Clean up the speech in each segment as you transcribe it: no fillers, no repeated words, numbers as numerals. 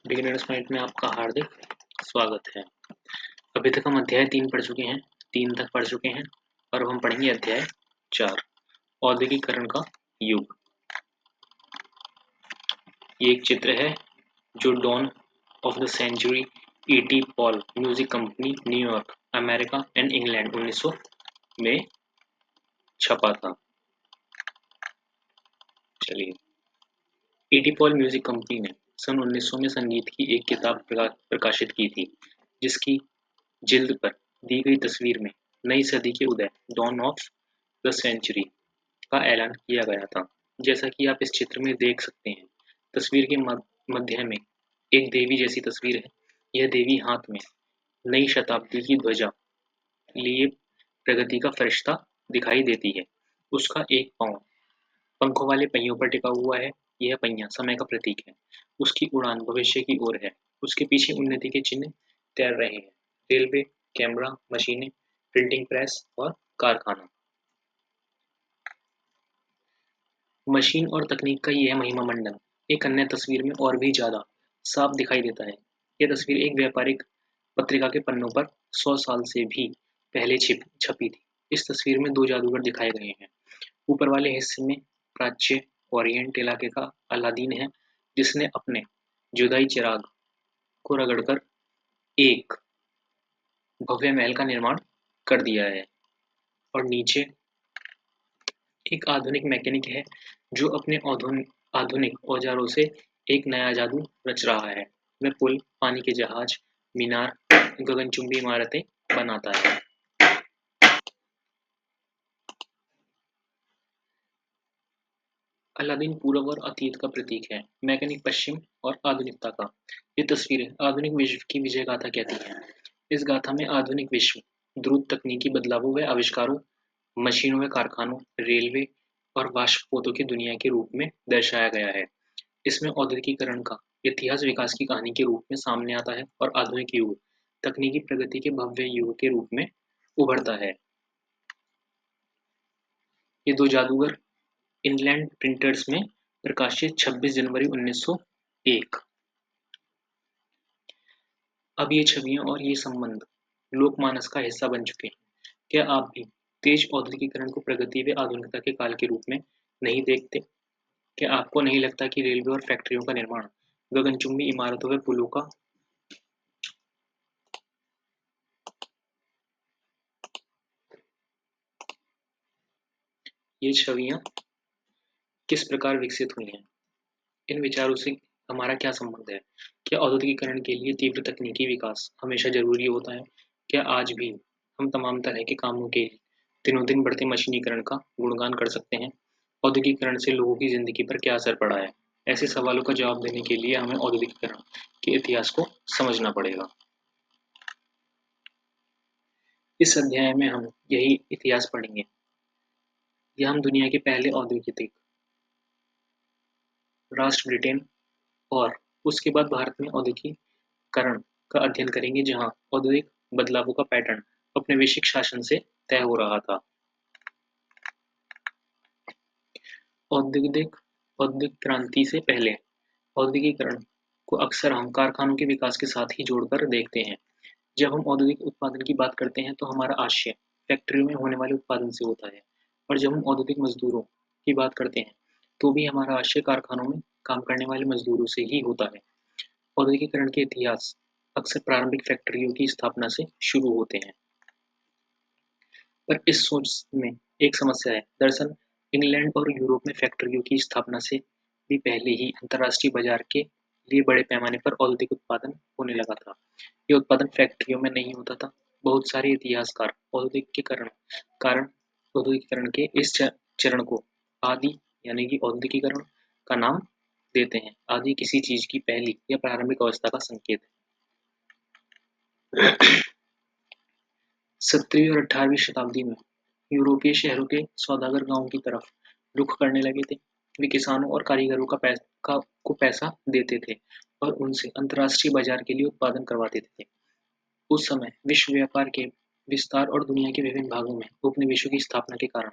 Beginners point में आपका हार्दिक स्वागत है। अभी तक हम अध्याय 3 पढ़ चुके हैं, 3 तक पढ़ चुके हैं और अब हम पढ़ेंगे अध्याय 4 औद्योगिकरण का युग। ये एक चित्र है जो dawn of the century E.T. Paul music company New York America and England 1900 में छपा था। चलिए, E.T. पॉल म्यूजिक कंपनी ने सन 1900 में संगीत की एक किताब प्रकाशित की थी, जिसकी जिल्द पर दी गई तस्वीर में नई सदी के उदय डॉन ऑफ द सेंचुरी का ऐलान किया गया था। जैसा कि आप इस चित्र में देख सकते हैं, तस्वीर के मध्य में एक देवी जैसी तस्वीर है। यह देवी हाथ में नई शताब्दी की ध्वजा लिए प्रगति का फरिश्ता दिखाई देती है। उसका एक पांव पंखों वाले पहियों पर टिका हुआ है। यह पहिया समय का प्रतीक है। उसकी उड़ान भविष्य की ओर है। उसके पीछे उन्नति के चिन्ह तैर रहे हैं। रेलवे, कैमरा, मशीनें, प्रिंटिंग प्रेस और कारखाना। मशीन और तकनीक का यह महिमा मंडन एक अन्य तस्वीर में और भी ज्यादा साफ दिखाई देता है। यह तस्वीर एक व्यापारिक पत्रिका के पन्नों पर 100 साल से भी पहले छपी थी। इस तस्वीर में दो जादूगर दिखाए गए हैं। ऊपर वाले हिस्से में प्राच्य ओरिएंट इलाके का अलादीन है, जिसने अपने जुदाई चिराग को रगड़कर एक भव्य महल का निर्माण कर दिया है। और नीचे एक आधुनिक मैकेनिक है जो अपने आधुनिक औजारों से एक नया जादू रच रहा है। वह पुल, पानी के जहाज, मीनार, गगनचुंबी इमारतें बनाता है। अलादीन पूर्व और अतीत का प्रतीक है, मैकेनिक पश्चिम और आधुनिकता का। ये तस्वीरें आधुनिक विश्व की विजय गाथा कहती हैं। इस गाथा में आधुनिक विश्व द्रुत तकनीकी बदलावों व आविष्कारों, मशीनों व कारखानों, रेलवे और वाष्पपोतों की दुनिया के रूप में दर्शाया गया है। इसमें औद्योगिकरण का इतिहास विकास की कहानी के रूप में सामने आता है और आधुनिक युग तकनीकी प्रगति के भव्य युग के रूप में उभरता है। ये दो जादूगर इंग्लैंड प्रिंटर्स में प्रकाशित 26 जनवरी 1901। अब ये छवियां और ये संबंध लोकमानस का हिस्सा बन चुके हैं। क्या आप भी तेज औद्योगिकरण को प्रगति व आधुनिकता के काल के रूप में नहीं देखते? क्या आपको नहीं लगता कि रेलवे और फैक्ट्रियों का निर्माण, गगनचुंबी इमारतों व पुलों का ये छवियां किस प्रकार विकसित हुई हैं? इन विचारों से हमारा क्या संबंध है? क्या औद्योगिकरण के लिए तीव्र तकनीकी विकास हमेशा जरूरी होता है? क्या आज भी हम तमाम तरह के कामों के दिनों दिन बढ़ते मशीनीकरण का गुणगान कर सकते हैं? औद्योगिकरण से लोगों की जिंदगी पर क्या असर पड़ा है? ऐसे सवालों का जवाब देने के लिए हमें औद्योगिकरण के इतिहास को समझना पड़ेगा। इस अध्याय में हम यही इतिहास पढ़ेंगे। यह हम दुनिया के पहले औद्योगिक राष्ट्र ब्रिटेन और उसके बाद भारत में औद्योगिकरण का अध्ययन करेंगे, जहां औद्योगिक बदलावों का पैटर्न अपने वैश्विक शासन से तय हो रहा था। औद्योगिक औद्योगिक क्रांति से पहले औद्योगिकरण को अक्सर हम कारखानों के विकास के साथ ही जोड़कर देखते हैं। जब हम औद्योगिक उत्पादन की बात करते हैं तो हमारा आशय फैक्ट्रियों में होने वाले उत्पादन से होता है, और जब हम औद्योगिक मजदूरों की बात करते हैं तो भी हमारा आशय कारखानों में काम करने वाले मजदूरों से ही होता है। औद्योगिकरण के इतिहास अक्सर प्रारंभिक फैक्ट्रियों की स्थापना से शुरू होते हैं, पर इस सोच में एक समस्या है। दरअसल इंग्लैंड और यूरोप में फैक्ट्रियों की स्थापना से भी पहले ही अंतर्राष्ट्रीय बाजार के लिए बड़े पैमाने पर औद्योगिक उत्पादन होने लगा था। ये उत्पादन फैक्ट्रियों में नहीं होता था। बहुत सारे इतिहासकार औद्योगिकरण के इस चरण को आदि यानी कि औद्योगिकरण का नाम देते हैं। आदि किसी चीज की पहली या प्रारंभिक अवस्था का संकेत है। 17वीं और 18वीं शताब्दी में यूरोपीय शहरों के सौदागर गांवों की तरफ रुख करने लगे थे। वे किसानों और कारीगरों को पैसा देते थे और उनसे अंतर्राष्ट्रीय बाजार के लिए उत्पादन करवाते थे। उस समय विश्व व्यापार के विस्तार और दुनिया के विभिन्न भागों में उपनिवेशों की स्थापना के कारण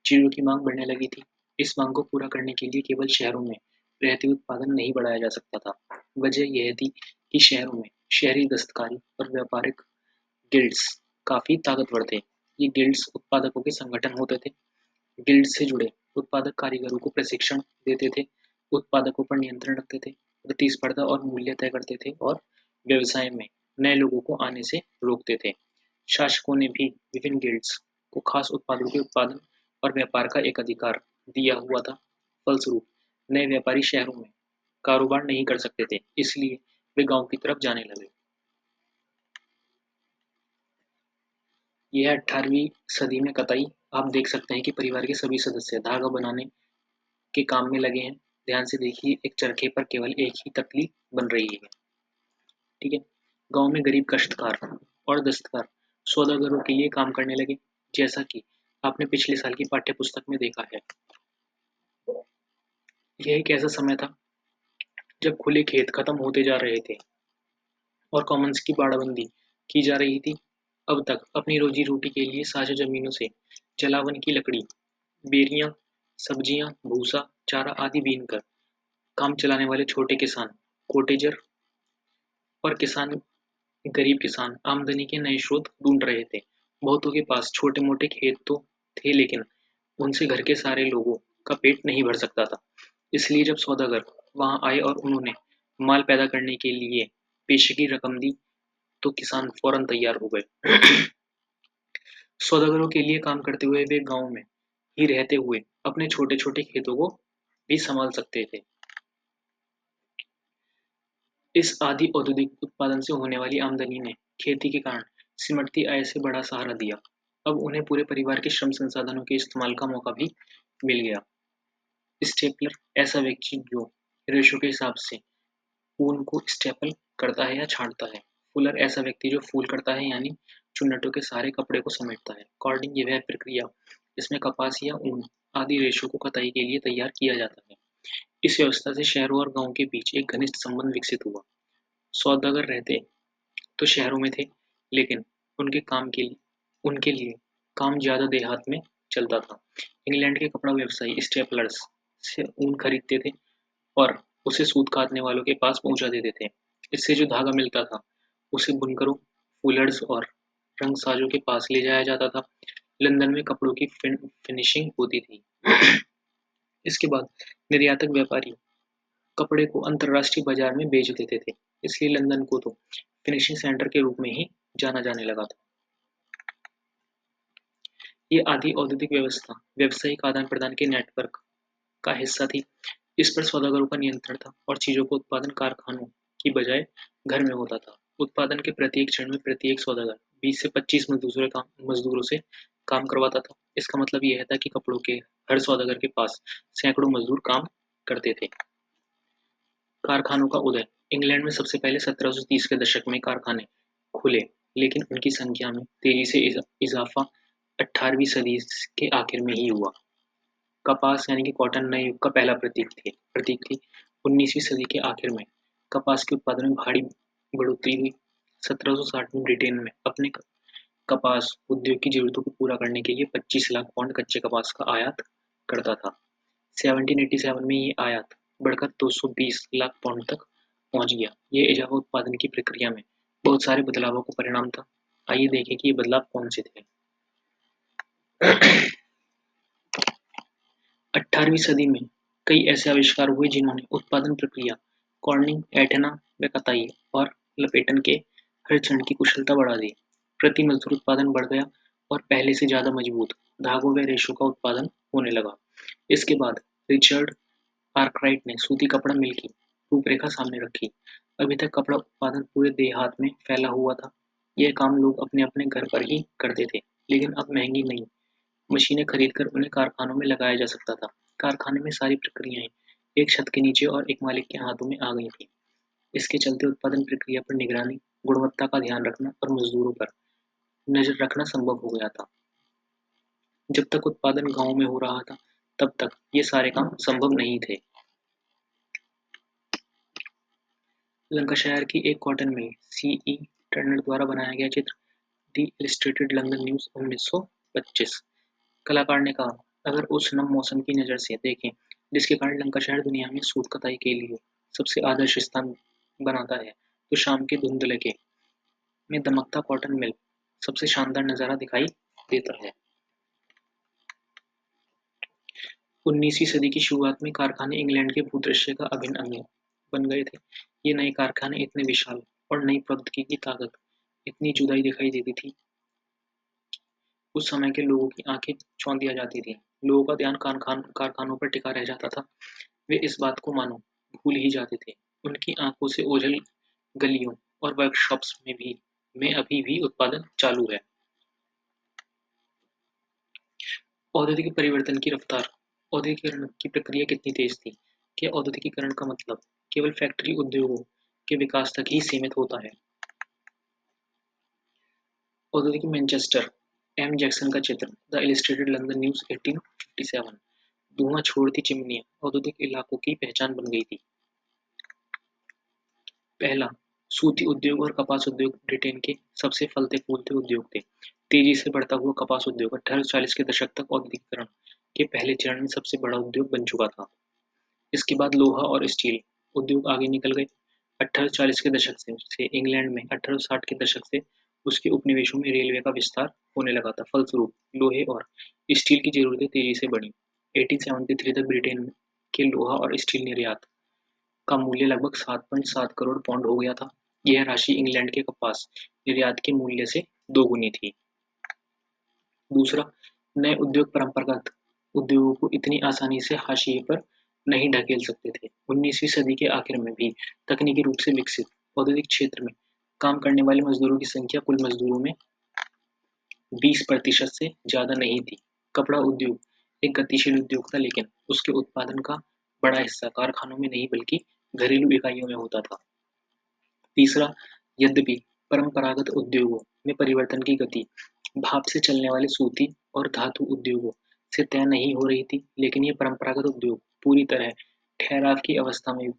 चीजों की मांग बढ़ने लगी थी। इस मांग को पूरा करने के लिए केवल शहरों में रहते उत्पादन नहीं बढ़ाया जा सकता था। वजह यह थी कि शहरों में शहरी दस्तकारी और व्यापारिक गिल्ड्स काफी ताकतवर थे। ये गिल्ड्स उत्पादकों के संगठन होते थे। गिल्ड से जुड़े उत्पादक कारीगरों को प्रशिक्षण देते थे, उत्पादकों पर नियंत्रण रखते थे, प्रतिस्पर्धा और मूल्य तय करते थे और व्यवसाय में नए लोगों को आने से रोकते थे। शासकों ने भी विभिन्न गिल्ड्स को खास उत्पादों के उत्पादन और व्यापार का एक अधिकार दिया हुआ था। फलस्वरूप नए व्यापारी शहरों में कारोबार नहीं कर सकते थे, इसलिए वे गांव की तरफ जाने लगे। यह 18वीं सदी में कताई आप देख सकते हैं कि परिवार के सभी सदस्य धागा बनाने के काम में लगे हैं। ध्यान से देखिए, एक चरखे पर केवल एक ही तकली बन रही है। ठीक है। गांव में गरीब काश्तकार और दस्तकार सौदागरों के लिए काम करने लगे, जैसा कि आपने पिछले साल की पाठ्य पुस्तक में देखा है। यह एक ऐसा समय था जब खुले खेत खत्म होते जा रहे थे और कॉमन्स की बाड़ाबंदी की जा रही थी। अब तक अपनी रोजी रोटी के लिए साझा जमीनों से जलावन की लकड़ी, बेरियां, सब्जियां, भूसा, चारा आदि बीनकर काम चलाने वाले छोटे किसान, कोटेजर और गरीब किसान आमदनी के नए स्रोत ढूंढ रहे थे। बहुतों के पास छोटे मोटे खेत तो थे, लेकिन उनसे घर के सारे लोगों का पेट नहीं भर सकता था। इसलिए जब सौदागर वहां आए और उन्होंने माल पैदा करने के लिए पेशगी रकम दी, तो किसान फौरन तैयार हो गए। सौदागरों के लिए काम करते हुए वे गांव में ही रहते हुए अपने छोटे छोटे खेतों को भी संभाल सकते थे। इस आदि औद्योगिक उत्पादन से होने वाली आमदनी ने खेती के कारण सिमटती आय से बड़ा सहारा दिया। अब उन्हें पूरे परिवार के श्रम संसाधनों के इस्तेमाल का मौका भी मिल गया। स्टेपलर ऐसा व्यक्ति जो रेशो के हिसाब से ऊन को स्टेपल करता है या छांटता है। फुलर ऐसा व्यक्ति जो फूल करता है, यानी चुन्नटों के सारे कपड़े को समेटता है। कॉर्डिंग ये वह प्रक्रिया जिसमें कपास या ऊन आदि रेशों को कताई के लिए तैयार किया जाता है। इस व्यवस्था से शहरों और गांव के बीच एक घनिष्ठ संबंध विकसित हुआ। सौदागर रहते तो शहरों में थे, लेकिन उनके लिए काम ज्यादा देहात में चलता था। इंग्लैंड के कपड़ा व्यवसायी स्टेपलर्स से ऊन खरीदते थे और उसे सूत काटने वालों के पास पहुंचा देते थे। इससे जो धागा मिलता था उसे बुनकरों, फूलर्स और रंगसाजों के पास ले जाया जाता था। लंदन में कपड़ों की फिनिशिंग होती थी। इसके बाद निर्यातक व्यापारी कपड़े को अंतरराष्ट्रीय बाजार में बेच देते थे। इसलिए लंदन को तो फिनिशिंग सेंटर के रूप में ही जाना जाने लगा था। ये आदि औद्योगिक व्यवस्था व्यावसायिक आदान प्रदान के नेटवर्क का हिस्सा थी। इस पर सौदागरों का नियंत्रण था और चीजों को उत्पादन कारखानों की बजाय घर में होता था। उत्पादन के प्रत्येक चरण में प्रत्येक सौदागर 20 से 25 मजदूरों से काम करवाता था। इसका मतलब यह था कि कपड़ों के हर सौदागर के पास सैकड़ों मजदूर काम करते थे। कारखानों का उदय इंग्लैंड में सबसे पहले 1730 के दशक में कारखाने खुले, लेकिन उनकी संख्या में तेजी से इजाफा 18वीं सदी के आखिर में ही हुआ। कपास यानी कि कॉटन नए युग का पहला प्रतीक थी। 19वीं सदी के आखिर में कपास के उत्पादन में भारी बढ़ोतरी हुई। 1760 में ब्रिटेन में अपने कपास उद्योग की जरूरतों को पूरा करने के लिए 25 लाख पाउंड कच्चे कपास का आयात करता था। 1787 में ये आयात बढ़कर 220 लाख पाउंड तक पहुंच गया। ये इजाफा उत्पादन की प्रक्रिया में बहुत सारे बदलावों का परिणाम था। आइए देखें कि ये बदलाव कौन से थे। 18वीं सदी में कई ऐसे आविष्कार हुए जिन्होंने उत्पादन प्रक्रिया, कॉर्निंग, ऐंठना व कताई और लपेटन के हर चरण की कुशलता बढ़ा दी। प्रति मजदूर उत्पादन बढ़ गया और पहले से ज्यादा मजबूत धागों व रेशों का उत्पादन होने लगा। इसके बाद रिचर्ड आर्कराइट ने सूती कपड़ा मिल की रूपरेखा सामने रखी। अभी तक कपड़ा उत्पादन पूरे देहात में फैला हुआ था। यह काम लोग अपने अपने घर पर ही करते थे, लेकिन अब महंगी नई मशीनें खरीदकर उन्हें कारखानों में लगाया जा सकता था। कारखाने में सारी प्रक्रियाएं एक छत के नीचे और एक मालिक के हाथों में आ गई थी। इसके चलते उत्पादन प्रक्रिया पर निगरानी, गुणवत्ता का ध्यान रखना और मजदूरों पर नजर रखना संभव हो गया था। जब तक उत्पादन गांव में हो रहा था, तब तक ये सारे काम संभव नहीं थे। लंकाशायर की एक कॉटन मिल, C.E. टर्नर द्वारा बनाया गया चित्र, दी इलस्ट्रेटेड लंदन न्यूज 1925। कलाकार ने कहा, अगर उस नम मौसम की नज़र से देखें जिसके कारण लंकाशायर दुनिया में सूत कताई के लिए सबसे आदर्श स्थान बनाता है तो शाम के धुंधलके में दमकता कॉटन मिल सबसे शानदार नजारा दिखाई देता है। 19वीं सदी की शुरुआत में कारखाने इंग्लैंड के भूदृश्य का अभिन्न अंग बन गए थे। ये नए कारखाने इतने विशाल और नई प्रौद्योगिकी की ताकत, इतनी जुदाई दिखाई देती थी, उस समय के लोगों की आंखें चौंधी आ जाती थी। लोगों का ध्यान कारखानों पर टिका रह जाता था। वे इस बात को मानो भूल ही जाते थे। उनकी आंखों से ओझल गलियों और वर्कशॉप्स में अभी भी उत्पादन चालू है। औद्योगिक परिवर्तन की रफ्तार, औद्योगिकरण की प्रक्रिया कितनी तेज थी? क्या औद्योगिकरण का मतलब केवल फैक्ट्री उद्योगों के विकास तक ही सीमित होता है? औद्योगिक मैनचेस्टर, एम जैक्सन का चित्र, द इलस्ट्रेटेड लंदन न्यूज़ 1857। धुआं छोड़ती चिमनियां औद्योगिक इलाकों की पहचान बन गई थी। पहला, सूती उद्योग और कपास उद्योग ब्रिटेन के सबसे फलते-फूलते उद्योग थे। तेजी से बढ़ता हुआ कपास उद्योग 1840 के दशक तक औद्योगिकरण के पहले चरण में सबसे बड़ा उद्योग बन चुका था। इसके बाद लोहा और स्टील उद्योग आगे निकल गए। 1840 के दशक से इंग्लैंड में 1860 के दशक से उसके उपनिवेशों में रेलवे का विस्तार होने लगा था। फलस्वरूप लोहे और स्टील की जरूरतें तेजी से बढ़ी। 1873 तक ब्रिटेन के लोहा और स्टील निर्यात का मूल्य लगभग 7.7 करोड़ पाउंड हो गया था। यह राशि इंग्लैंड के कपास निर्यात के मूल्य से दोगुनी थी। दूसरा, नए उद्योग परंपरागत उद्योगों को इतनी आसानी से हाशिए पर नहीं ढकेल सकते थे। 19वीं सदी के आखिर में भी तकनीकी रूप से विकसित औद्योगिक क्षेत्र में काम करने वाले मजदूरों की संख्या कुल मजदूरों में 20% से ज्यादा नहीं थी। कपड़ा उद्योग एक गतिशील उद्योग था, लेकिन उसके उत्पादन का बड़ा हिस्सा कारखानों में नहीं बल्कि घरेलू इकाइयों में होता था। तीसरा, यद्यपि परंपरागत उद्योगों में परिवर्तन की गति भाप से चलने वाले सूती और धातु उद्योगों से तय नहीं हो रही थी, लेकिन ये परंपरागत उद्योग पूरी तरह ठहराव की अवस्था में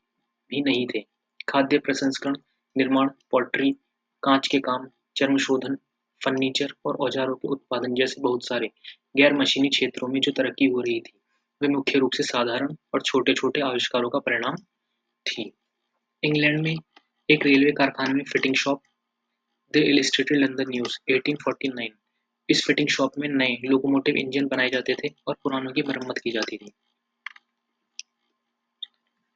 भी नहीं थे। खाद्य प्रसंस्करण, निर्माण, पॉटरी, कांच के काम, चर्म शोधन, फर्नीचर और औजारों के उत्पादन जैसे बहुत सारे गैर मशीनी क्षेत्रों में जो तरक्की हो रही थी, वे मुख्य रूप से साधारण और छोटे-छोटे आविष्कारों का परिणाम थी। इंग्लैंड में एक रेलवे कारखाने में fitting shop, the illustrated London news 1849। इस फिटिंग शॉप में नए लोकोमोटिव इंजन बनाए जाते थे और पुरानों की मरम्मत की जाती थी।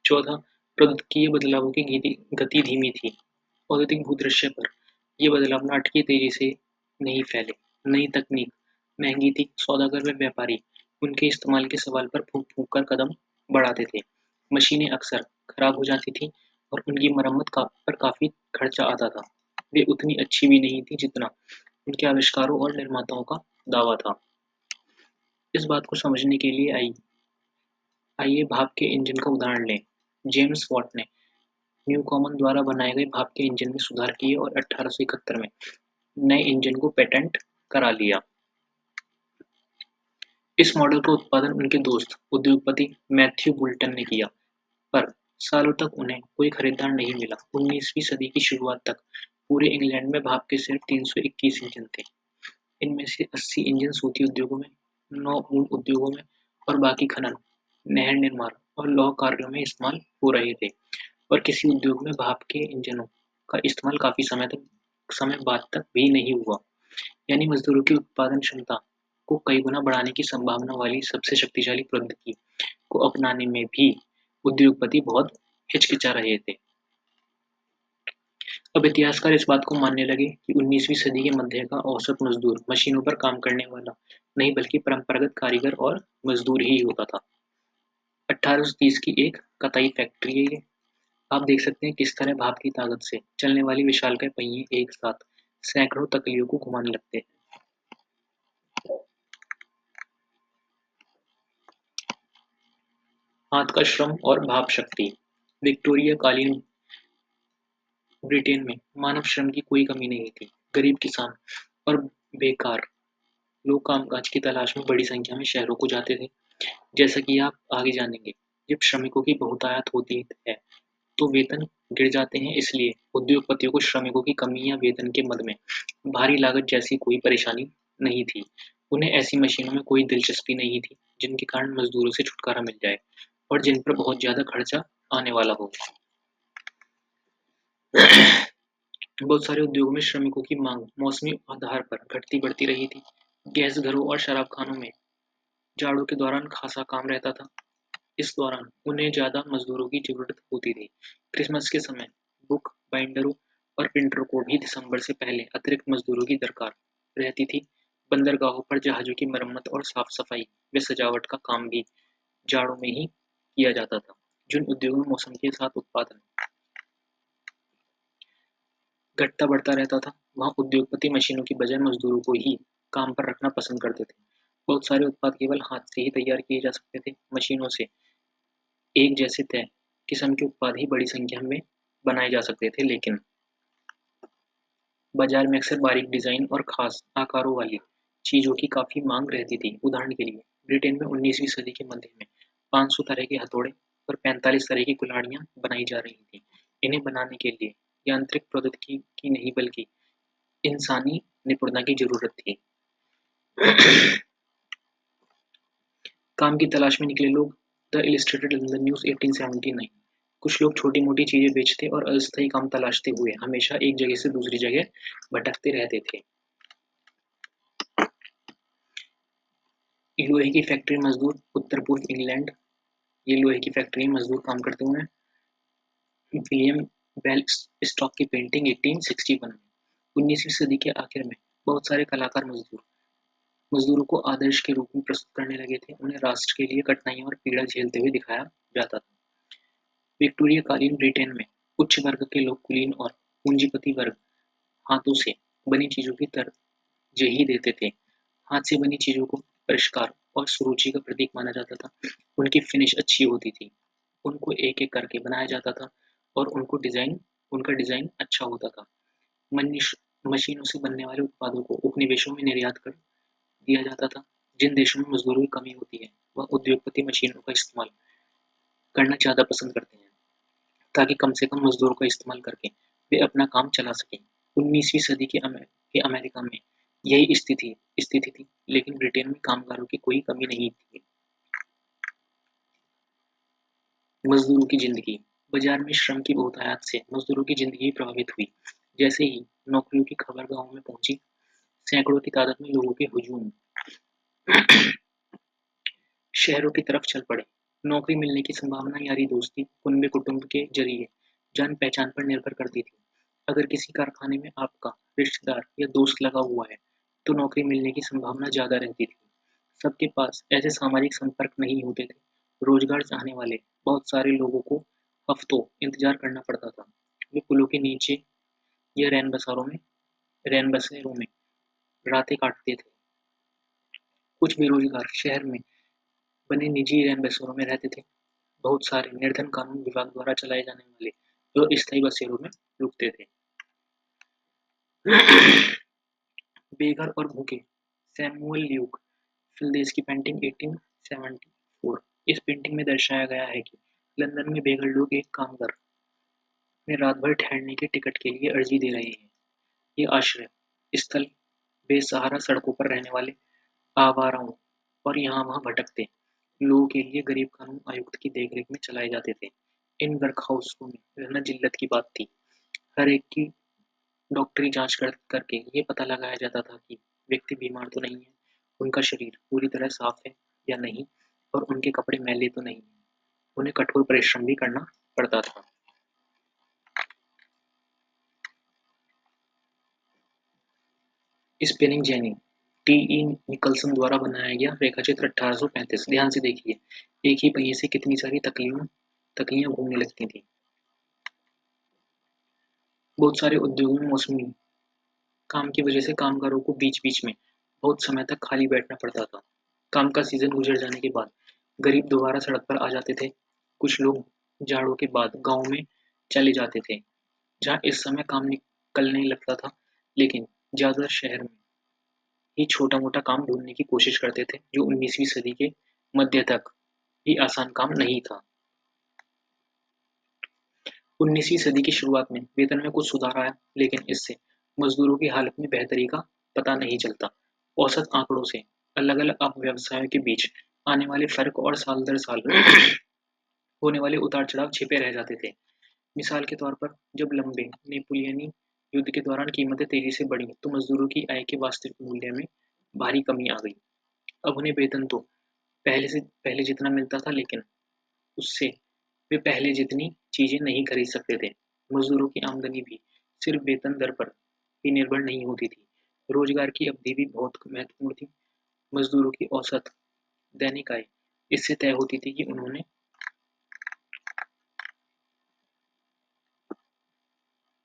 चौथा, प्रौद्योगिकीय बदलावों की गति धीमी थी। औद्योगिक भूदृश्य पर ये बदलाव नाटकीय तेजी से नहीं फैले। नई तकनीक महंगी थी। सौदागर व व्यापारी उनके इस्तेमाल के सवाल पर फूक-फूक कर कदम बढ़ाते थे। मशीनें अक्सर खराब हो जाती थीं और उनकी मरम्मत पर काफी खर्चा आता था। वे उतनी अच्छी भी नहीं थी जितना उनके आविष्कारों और निर्माताओं का दावा था। इस बात को समझने के लिए आइए भाप के इंजन का उदाहरण लें। जेम्स वाट ने न्यूकॉमन द्वारा बनाए गए भाप के इंजन में सुधार किए और 1871 में नए इंजन को पेटेंट करा लिया। इस मॉडल का उत्पादन उनके दोस्त उद्योगपति मैथ्यू बुल्टन ने किया, पर सालों तक उन्हें कोई खरीदार नहीं मिला। 19वीं सदी की शुरुआत तक पूरे इंग्लैंड में भाप के सिर्फ 321 इंजन थे। इनमें से 80 इंजन सूती उद्योगों में, 9 ऊन उद्योगों में और बाकी खनन, नहर निर्माण और लौह कार्यों में इस्तेमाल हो रहे थे। और किसी उद्योग में भाप के इंजनों का इस्तेमाल काफी समय बाद तक भी नहीं हुआ। यानी मजदूरों की उत्पादन क्षमता को कई गुना बढ़ाने की संभावना वाली सबसे शक्तिशाली प्रौद्योगिकी को अपनाने में भी उद्योगपति बहुत हिचकिचा रहे थे। अब इतिहासकार इस बात को मानने लगे कि 19वीं सदी के मध्य का औसत मजदूर मशीनों पर काम करने वाला नहीं बल्कि परंपरागत कारीगर और मजदूर ही होता था। 1830 की एक कताई फैक्ट्री है ये। आप देख सकते हैं किस तरह भाप की ताकत से चलने वाली विशालकाय पहिए एक साथ सैकड़ों तकलियों को घुमाने लगते हैं। हाथ का श्रम और भाप शक्ति। विक्टोरिया कालीन ब्रिटेन में मानव श्रम की कोई कमी नहीं थी। गरीब किसान और बेकार लोग कामकाज की तलाश में बड़ी संख्या में शहरों को जाते थे। जैसा कि आप आगे जानेंगे, जब श्रमिकों की बहुतायत होती है तो वेतन गिर जाते हैं। इसलिए उद्योगपतियों को श्रमिकों की कमी या वेतन के मद में भारी लागत जैसी कोई परेशानी नहीं थी। उन्हें ऐसी मशीनों में कोई दिलचस्पी नहीं थी जिनके कारण मजदूरों से छुटकारा मिल जाए और जिन पर बहुत ज्यादा खर्चा आने वाला हो। बहुत सारे उद्योगों में श्रमिकों की मांग मौसमी आधार पर घटती बढ़ती रही थी। गैस घरों और शराबखानों में जाड़ों के दौरान खासा काम रहता था। इस दौरान उन्हें ज़्यादा मजदूरों की ज़रूरत होती थी। क्रिसमस के समय बुक बाइंडरों और प्रिंटरों को भी दिसंबर से पहले अतिरिक्त मजदूरों की दरकार रहती थी। बंदरगाहों पर जहाज़ों की मरम्मत और साफ-सफाई व सजावट का काम भी जाड़ों में ही किया जाता था। जिन उद्योगों में मौसम के साथ उत्पादन घटता बढ़ता रहता था, वहाँ उद्योगपति मशीनों की बजाय मजदूरों को ही काम पर रखना पसंद करते थे। बहुत सारे उत्पाद केवल हाथ से ही तैयार किए जा सकते थे। मशीनों से एक जैसे तय किस्म के उत्पाद ही बड़ी संख्या में बनाए जा सकते थे, लेकिन बाजार में अक्सर बारीक डिजाइन और खास आकारों वाली चीजों की काफी मांग रहती थी। उदाहरण के लिए, ब्रिटेन में 19वीं सदी के मध्य में 500 तरह के हथौड़े और 45 तरह की कुल्हाड़ियां बनाई जा रही थी। इन्हें बनाने के लिए यांत्रिक प्रौद्योगिकी की नहीं बल्कि इंसानी निपुणता की जरूरत थी। काम की तलाश में निकले लोग। The illustrated London news 1879। कुछ लोग छोटी-मोटी चीजें बेचते और अस्थायी काम तलाशते हुए हमेशा एक जगह से दूसरी जगह भटकते रहते थे। लोहे की फैक्ट्री मजदूर उत्तर पूर्व इंग्लैंड। ये लोहे की फैक्ट्री में मजदूर काम करते हुए विलियम बेल स्टॉक की पेंटिंग 1861 में। 19वीं सदी के आखिर में बहुत सारे कलाकार मजदूरों को आदर्श के रूप में प्रस्तुत करने लगे थे। उन्हें राष्ट्र के लिए कठिनाइयां और पीड़ा झेलते हुए दिखाया जाता था। विक्टोरिया-कालीन ब्रिटेन में उच्च वर्ग के लोग कुलीन और पूंजीपति वर्ग हाथों से बनी चीजों की तरजीह ही देते थे। हाथ से बनी चीजों को परिष्कार और सुरुचि का प्रतीक माना जाता था। उनकी फिनिश अच्छी होती थी, उनको एक-एक करके बनाया जाता था और उनका डिजाइन अच्छा होता था। मनीष मशीनों से बनने वाले उत्पादों को उपनिवेशों में निर्यात कर दिया जाता था। जिन देशों में मजदूरों की कमी होती है, वह उद्योगपति मशीनों का इस्तेमाल करना ज़्यादा पसंद करते हैं, ताकि कम से कम मजदूरों का इस्तेमाल करके वे अपना काम चला सकें। 19वीं सदी के अमेरिका में यही स्थिति थी, लेकिन ब्रिटेन में कामगारों की कोई कमी नहीं थी। मजदूरों की जिंदगी। बाजार में श्रम की बहुतायत से मजदूरों की जिंदगी प्रभावित हुई। जैसे ही नौकरियों की खबर गाँव में पहुंची, सैकड़ों की तादाद में लोगों के हुजूम शहरों की तरफ चल पड़े। नौकरी मिलने की संभावना यारी दोस्ती कुनबे कुटुंब के जरिए जान पहचान पर निर्भर करती थी। अगर किसी कारखाने में आपका रिश्तेदार या दोस्त लगा हुआ है, तो नौकरी मिलने की संभावना ज्यादा रहती थी। सबके पास ऐसे सामाजिक संपर्क नहीं होते थे। रोजगार चाहने वाले बहुत सारे लोगों को हफ्तों इंतजार करना पड़ता था। वे पुलों के नीचे या रैन बसेरों में रातें काटते थे। कुछ बेरोजगार शहर में बने निजी रैन बसेरों में रहते थे। बहुत सारे निर्धन कानून विभाग द्वारा चलाए जाने वाले अस्थायी बसेरों में रुकते थे। बेघर और भूखे। सैमुअल ल्यूक फिल्देस की पेंटिंग 1874। इस पेंटिंग में दर्शाया गया है कि लंदन में बेघर लोग एक कामगार में रात भर ठहरने के टिकट के लिए अर्जी दे रहे हैं। ये आश्रय स्थल बेसहारा सड़कों पर रहने वाले आवाराओं और यहाँ वहाँ भटकते लोगों के लिए गरीब कानून आयुक्त की देखरेख में चलाए जाते थे। इन वर्कहाउसों में रहना जिल्लत की बात थी। हर एक की डॉक्टरी जांच करके ये पता लगाया जाता था कि व्यक्ति बीमार तो नहीं है, उनका शरीर पूरी तरह साफ है या नहीं, और उनके कपड़े मैले तो नहीं है। उन्हें कठोर परिश्रम भी करना पड़ता था। Spinning jenny T E Nicholson द्वारा बनाया गया रेखाचित्र 1835। ध्यान से देखिए, एक ही पहिए से कितनी सारी तकलियां घूमने लगती थी। बहुत सारे उद्योगों में मौसमी काम की वजह से कामगारों को बीच-बीच में बहुत समय तक खाली बैठना पड़ता था। काम का सीजन गुजर जाने के बाद गरीब दोबारा सड़क पर आ जाते थे। कुछ लोग जाड़ों के बाद गाँव में चले जाते थे, जहाँ इस समय काम निकलने लगता था, लेकिन ज्यादातर शहर में ही छोटा-मोटा काम ढूंढने की कोशिश करते थे, जो 19वीं सदी के मध्य तक भी आसान काम नहीं था। 19वीं सदी की शुरुआत में वेतन में कुछ सुधार आया, लेकिन इससे मजदूरों की हालत में बेहतरी का पता नहीं चलता। औसत आंकड़ों से अलग-अलग व्यवसायों के बीच आने वाले फर्क और साल दर साल होने वाले उतार-चढ़ाव छिपे रह जाते थे। मिसाल के तौर पर, जब लंबे नेपोलियनी युद्ध के दौरान कीमतें तेजी से बढ़ी तो मजदूरों की आय के वास्तविक मूल्य में भारी कमी आ गई। अब उन्हें वेतन तो पहले जितना मिलता था, लेकिन उससे वे पहले जितनी चीजें नहीं खरीद सकते थे। मजदूरों की आमदनी भी सिर्फ वेतन दर पर ही निर्भर नहीं होती थी। रोजगार की अवधि भी बहुत महत्वपूर्ण थी। मजदूरों की औसत दैनिक आय इससे तय होती थी कि उन्होंने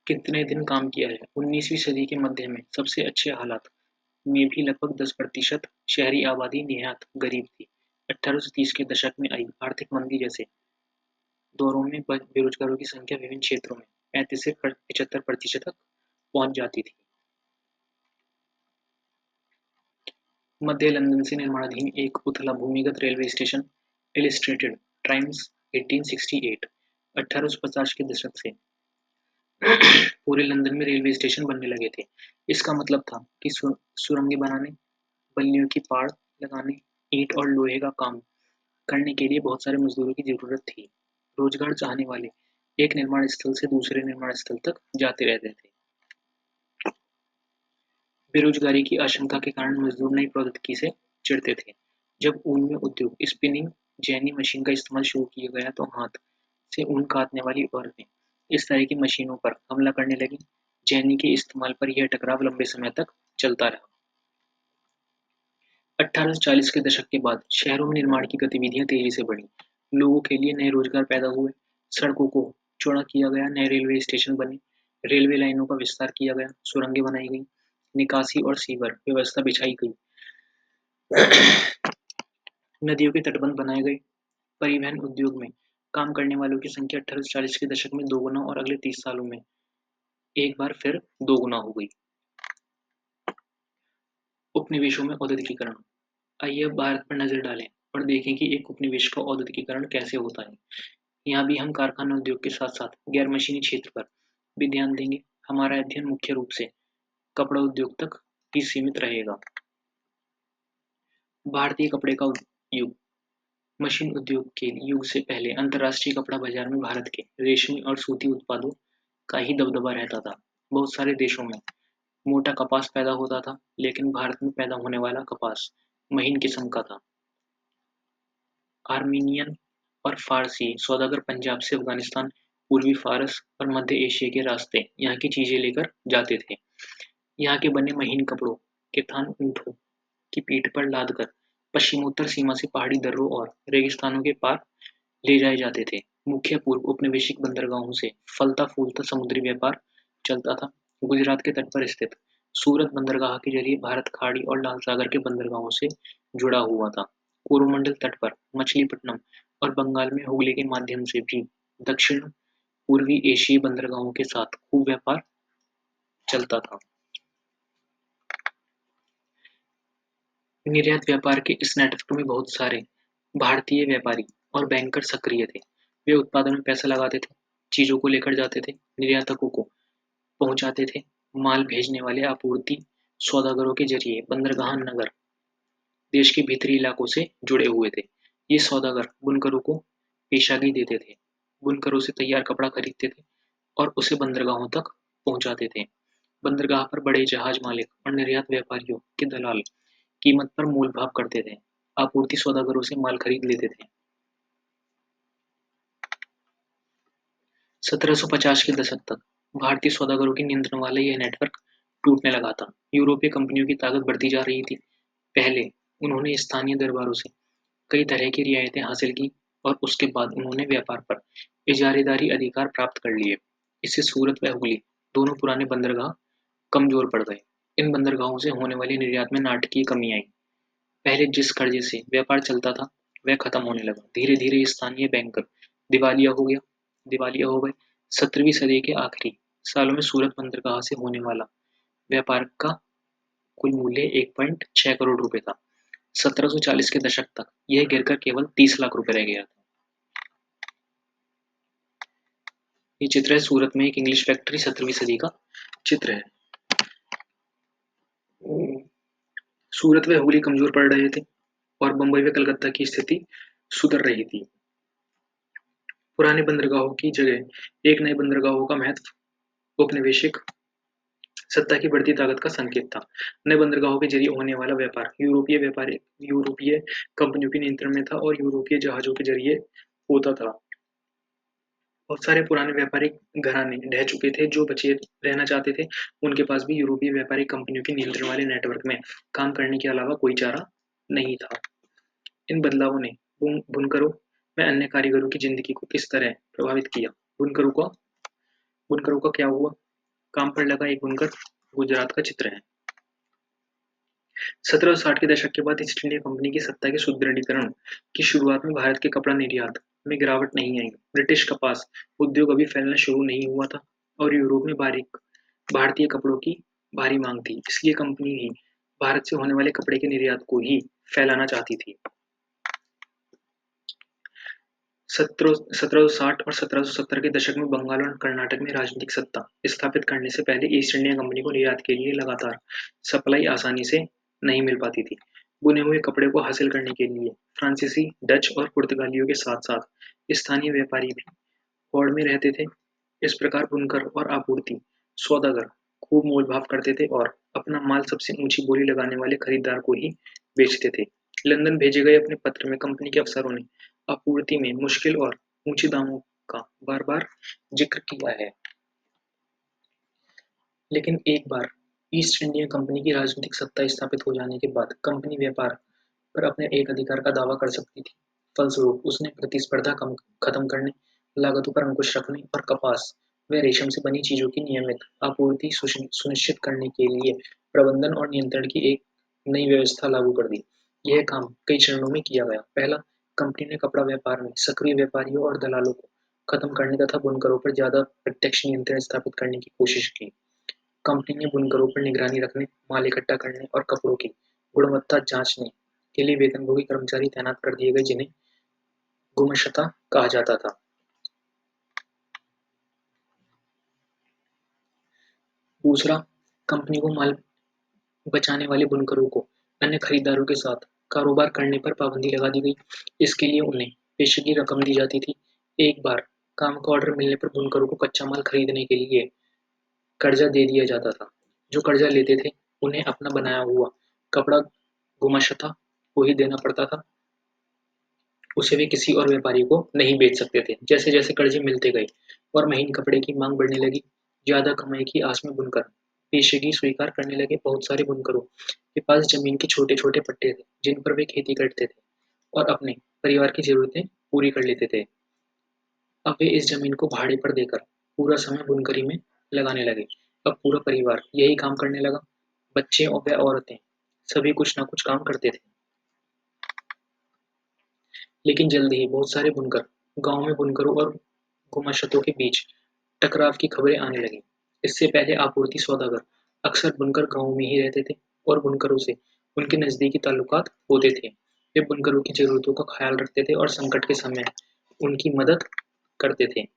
कितने दिन काम किया है। 19वीं सदी के मध्य में सबसे अच्छे हालात में भी लगभग 10% शहरी आबादी निहायत गरीब थी। 1830 के दशक में आई आर्थिक मंदी जैसे दौरों में बेरोजगारों की संख्या विभिन्न क्षेत्रों में 35 से 75% तक पहुंच जाती थी। मध्य लंदन से निर्माणाधीन एक उथला भूमिगत रेलवे स्टेशन इलिस्ट्रेटेड टाइम्स 1868 1850 के दशक से पूरे लंदन में रेलवे स्टेशन बनने लगे थे। इसका मतलब था कि सुरंगें बनाने, बल्लियों की पाड़ लगाने, ईंट और लोहे का काम करने के लिए बहुत सारे मजदूरों की जरूरत थी। रोजगार चाहने वाले एक निर्माण स्थल से दूसरे निर्माण स्थल तक जाते रहते थे। बेरोजगारी की आशंका के कारण मजदूर नई प्रौद्योगिकी से चिढ़ते थे। जब ऊन में उद्योग स्पिनिंग जेनी मशीन का इस्तेमाल शुरू किया गया तो हाथ से ऊन काटने वाली औरतें इस तरह की मशीनों पर हमला करने लगी। जेनी के इस्तेमाल पर यह टकराव लंबे समय तक चलता रहा। 1840 के दशक के बाद शहरों में निर्माण की गतिविधियां तेजी से बढ़ी। लोगों के लिए नए रोजगार पैदा हुए। सड़कों को चौड़ा किया गया, नए रेलवे स्टेशन बने, रेलवे लाइनों का विस्तार किया गया, सुरंगें बनाई गई, निकासी और सीवर व्यवस्था बिछाई गई, नदियों के तटबंध बनाए गए। परिवहन उद्योग में काम करने वालों की संख्या 1840 के दशक में दोगुना और अगले 30 सालों में एक बार फिर दोगुना हो गई। उपनिवेशों में औद्योगिकीकरण। आइए अब भारत पर नजर डालें और देखें कि एक उपनिवेश का औद्योगिकीकरण कैसे होता है। यहाँ भी हम कारखाना उद्योग के साथ साथ गैर मशीनी क्षेत्र पर भी ध्यान देंगे। हमारा अध्ययन मुख्य रूप से कपड़ा उद्योग तक ही सीमित रहेगा। भारतीय कपड़े का युग। मशीन उद्योग के युग से पहले अंतर्राष्ट्रीय कपड़ा बाजार में भारत के रेशमी और सूती उत्पादों का ही दबदबा रहता था। बहुत सारे देशों में मोटा कपास पैदा होता था, लेकिन भारत में पैदा होने वाला कपास महीन किस्म का था। आर्मीनियन और फारसी सौदागर पंजाब से अफगानिस्तान, पूर्वी फारस और मध्य एशिया के रास्ते यहाँ की चीजें लेकर जाते थे। यहाँ के बने महीन कपड़ों के थान ऊँटों की पीठ पर लादकर पश्चिमोत्तर सीमा से पहाड़ी दर्रों और रेगिस्तानों के पार ले जाए जाते थे। मुख्य पूर्व उपनिवेशिक बंदरगाहों से फलता फूलता समुद्री व्यापार चलता था। गुजरात के तट पर स्थित सूरत बंदरगाह के जरिए भारत खाड़ी और लाल सागर के बंदरगाहों से जुड़ा हुआ था। कोरोमंडल तट पर मछलीपट्टनम और बंगाल में हुगली के माध्यम से भी दक्षिण पूर्वी एशियाई बंदरगाहों के साथ खूब व्यापार चलता था। निर्यात व्यापार के इस नेटवर्क में बहुत सारे भारतीय व्यापारी और बैंकर सक्रिय थे। वे उत्पादन में पैसा लगाते थे, चीजों को लेकर जाते थे, निर्यातकों को पहुंचाते थे। माल भेजने वाले आपूर्ति सौदागरों के जरिए बंदरगाह नगर देश के भीतरी इलाकों से जुड़े हुए थे। ये सौदागर बुनकरों को पेशागी देते थे, बुनकरों से तैयार कपड़ा खरीदते थे और उसे बंदरगाहों तक पहुंचाते थे। बंदरगाह पर बड़े जहाज मालिक और निर्यात व्यापारियों के दलाल कीमत पर मोल भाव करते थे, आपूर्ति सौदागरों से माल खरीद लेते थे। 1750 के दशक तक भारतीय सौदागरों के नियंत्रण वाला यह नेटवर्क टूटने लगा था। यूरोपीय कंपनियों की ताकत बढ़ती जा रही थी। पहले उन्होंने स्थानीय दरबारों से कई तरह की रियायतें हासिल की और उसके बाद उन्होंने व्यापार पर इजारेदारी अधिकार प्राप्त कर लिए। इससे सूरत व हुगली दोनों पुराने बंदरगाह कमजोर पड़ गए। इन बंदरगाहों से होने वाली निर्यात में नाटकीय कमी आई। पहले जिस कर्जे से व्यापार चलता था वह खत्म होने लगा। धीरे धीरे स्थानीय बैंकर दिवालिया हो गए। 17वीं सदी के आखिरी सालों में सूरत बंदरगाह से होने वाला व्यापार का कुल मूल्य 1.6 करोड़ रुपए था। 1740 के दशक तक यह गिरकर केवल 30 लाख रुपए रह गया था। ये चित्र है सूरत में एक इंग्लिश फैक्ट्री 17वीं सदी का चित्र है। सूरत व हुगली कमजोर पड़ रहे थे और बंबई व कलकत्ता की स्थिति सुधर रही थी। पुराने बंदरगाहों की जगह एक नए बंदरगाहों का महत्व औपनिवेशिक सत्ता की बढ़ती ताकत का संकेत था। नए बंदरगाहों के जरिए होने वाला व्यापार यूरोपीय कंपनियों के नियंत्रण में था और यूरोपीय जहाज़ों के जरिए होता था। बहुत सारे पुराने व्यापारिक घराने ढह चुके थे, जो बचे रहना चाहते थे, उनके पास भी यूरोपीय व्यापारिक कंपनियों के नियंत्रण वाले नेटवर्क में काम करने के अलावा कोई चारा नहीं था। इन बदलावों ने बुनकरों में अन्य कारीगरों की जिंदगी को किस तरह प्रभावित किया? बुनकरों का क्या हुआ? काम पर लगा एक बुनकर गुजरात का चित्र है। 1760 के दशक के बाद ईस्ट इंडिया कंपनी की सत्ता के सुदृढ़ीकरण की शुरुआत में भारत के कपड़ा निर्यात में गिरावट नहीं आई। ब्रिटिश कपास उद्योग अभी फैलना शुरू नहीं हुआ था और यूरोप में भारतीय कपड़ों की भारी मांग थी। इसलिए कंपनी ही भारत से होने वाले कपड़े के निर्यात को ही फैलाना चाहती थी। 1760 और 1770 के दशक में बंगाल और कर्नाटक में राजनीतिक सत्ता स्थापित करने से पहले ईस्ट इंडिया कंपनी को निर्यात के लिए लगातार सप्लाई आसानी से नहीं मिल पाती थी। बुने हुए कपड़े को हासिल करने के लिए फ्रांसीसी, डच और पुर्तगालियों के साथ-साथ स्थानीय व्यापारी भी होड़ में रहते थे। इस प्रकार बुनकर और आपूर्ति सौदागर खूब मोल-भाव करते थे और अपना माल सबसे ऊंची बोली लगाने वाले खरीदार को ही बेचते थे। लंदन भेजे गए अपने पत्र में कंपनी के अफसरों ने आपूर्ति में मुश्किल और ऊंचे दामों का बार-बार जिक्र किया है। लेकिन एक बार ईस्ट इंडिया कंपनी की राजनीतिक सत्ता स्थापित हो जाने के बाद कंपनी व्यापार पर अपने एक अधिकार का दावा कर सकती थी। फलस्वरूप उसने प्रतिस्पर्धा खत्म करने, लागतों पर अंकुश रखने और कपास व रेशम से बनी चीजों की नियमित आपूर्ति सुनिश्चित करने के लिए प्रबंधन और नियंत्रण की एक नई व्यवस्था लागू कर दी। यह काम कई चरणों में किया गया। पहला, कंपनी ने कपड़ा व्यापार में सक्रिय व्यापारियों और दलालों को खत्म करने तथा बुनकरों पर ज्यादा प्रत्यक्ष नियंत्रण स्थापित करने की कोशिश की। कंपनी ने बुनकरों पर निगरानी रखने, माल इकट्ठा करने और कपड़ों की गुणवत्ता जांचने के लिए वेतनभोगी कर्मचारी तैनात कर दिए गए, जिन्हें गुमशता कहा जाता था। दूसरा, कंपनी को माल बचाने वाले बुनकरों को अन्य खरीदारों के साथ कारोबार करने पर पाबंदी लगा दी गई। इसके लिए उन्हें पेशगी रकम दी जाती थी। एक बार काम का ऑर्डर मिलने पर बुनकरों को कच्चा माल खरीदने के लिए कर्जा दे दिया जाता था। जो कर्जा लेते थे, उन्हें अपना बनाया हुआ कपड़ा गुमशता को ही देना पड़ता था। उसे वे किसी और व्यापारी को नहीं बेच सकते थे। जैसे जैसे कर्जे मिलते गए और महीन कपड़े की मांग बढ़ने लगी, ज्यादा कमाई की आस में बुनकर पेशगी स्वीकार करने लगे। बहुत सारे बुनकरों के पास जमीन के छोटे छोटे पट्टे थे, जिन पर वे खेती करते थे और अपने परिवार की जरूरतें पूरी कर लेते थे। अब वे इस जमीन को भाड़े पर देकर पूरा समय बुनकरी में लगाने लगे। अब पूरा परिवार यही काम करने लगा। बच्चे और वे औरतें सभी कुछ न कुछ काम करते थे। लेकिन जल्द ही बहुत सारे बुनकर गांव में बुनकरों और गुमाश्तों के बीच टकराव की खबरें आने लगी। इससे पहले आपूर्ति सौदागर अक्सर बुनकर गांव में ही रहते थे और बुनकरों से उनके नजदीकी ताल्लुकात होते थे। वे बुनकरों की जरूरतों का ख्याल रखते थे और संकट के समय उनकी मदद करते थे।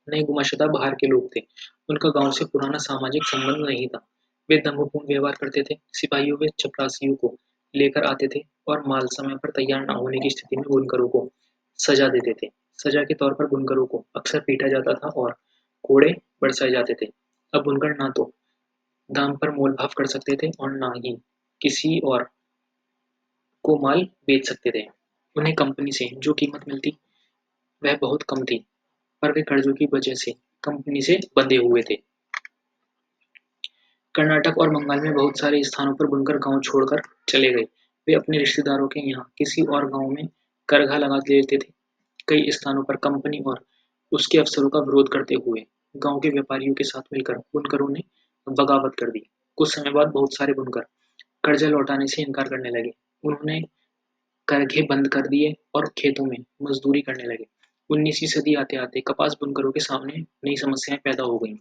नए गुमाश्ता बाहर के लोग थे। उनका गांव से पुराना सामाजिक संबंध नहीं था। वे दंभपूर्ण व्यवहार करते थे। सिपाहियों व चपरासियों को लेकर आते थे और माल समय पर तैयार न होने की स्थिति में बुनकरों को सजा देते थे। सजा के तौर पर बुनकरों को अक्सर पीटा जाता था और कोड़े बरसाए जाते थे। अब बुनकर ना तो दाम पर मोल भाव कर सकते थे और ना ही किसी और को माल बेच सकते थे। उन्हें कंपनी से जो कीमत मिलती वह बहुत कम थी, पर वे कर्जों की वजह से कंपनी से बंधे हुए थे। कर्नाटक और बंगाल में बहुत सारे स्थानों पर बुनकर गांव छोड़कर चले गए। वे अपने रिश्तेदारों के यहाँ किसी और गांव में करघा लगा लेते थे। कई स्थानों पर कंपनी और उसके अफसरों का विरोध करते हुए गांव के व्यापारियों के साथ मिलकर बुनकरों ने बगावत कर दी। कुछ समय बाद बहुत सारे बुनकर कर्जा लौटाने से इनकार करने लगे। उन्होंने करघे बंद कर दिए और खेतों में मजदूरी करने लगे। 19वीं सदी आते आते कपास बुनकरों के सामने नई समस्याएं पैदा हो गईं।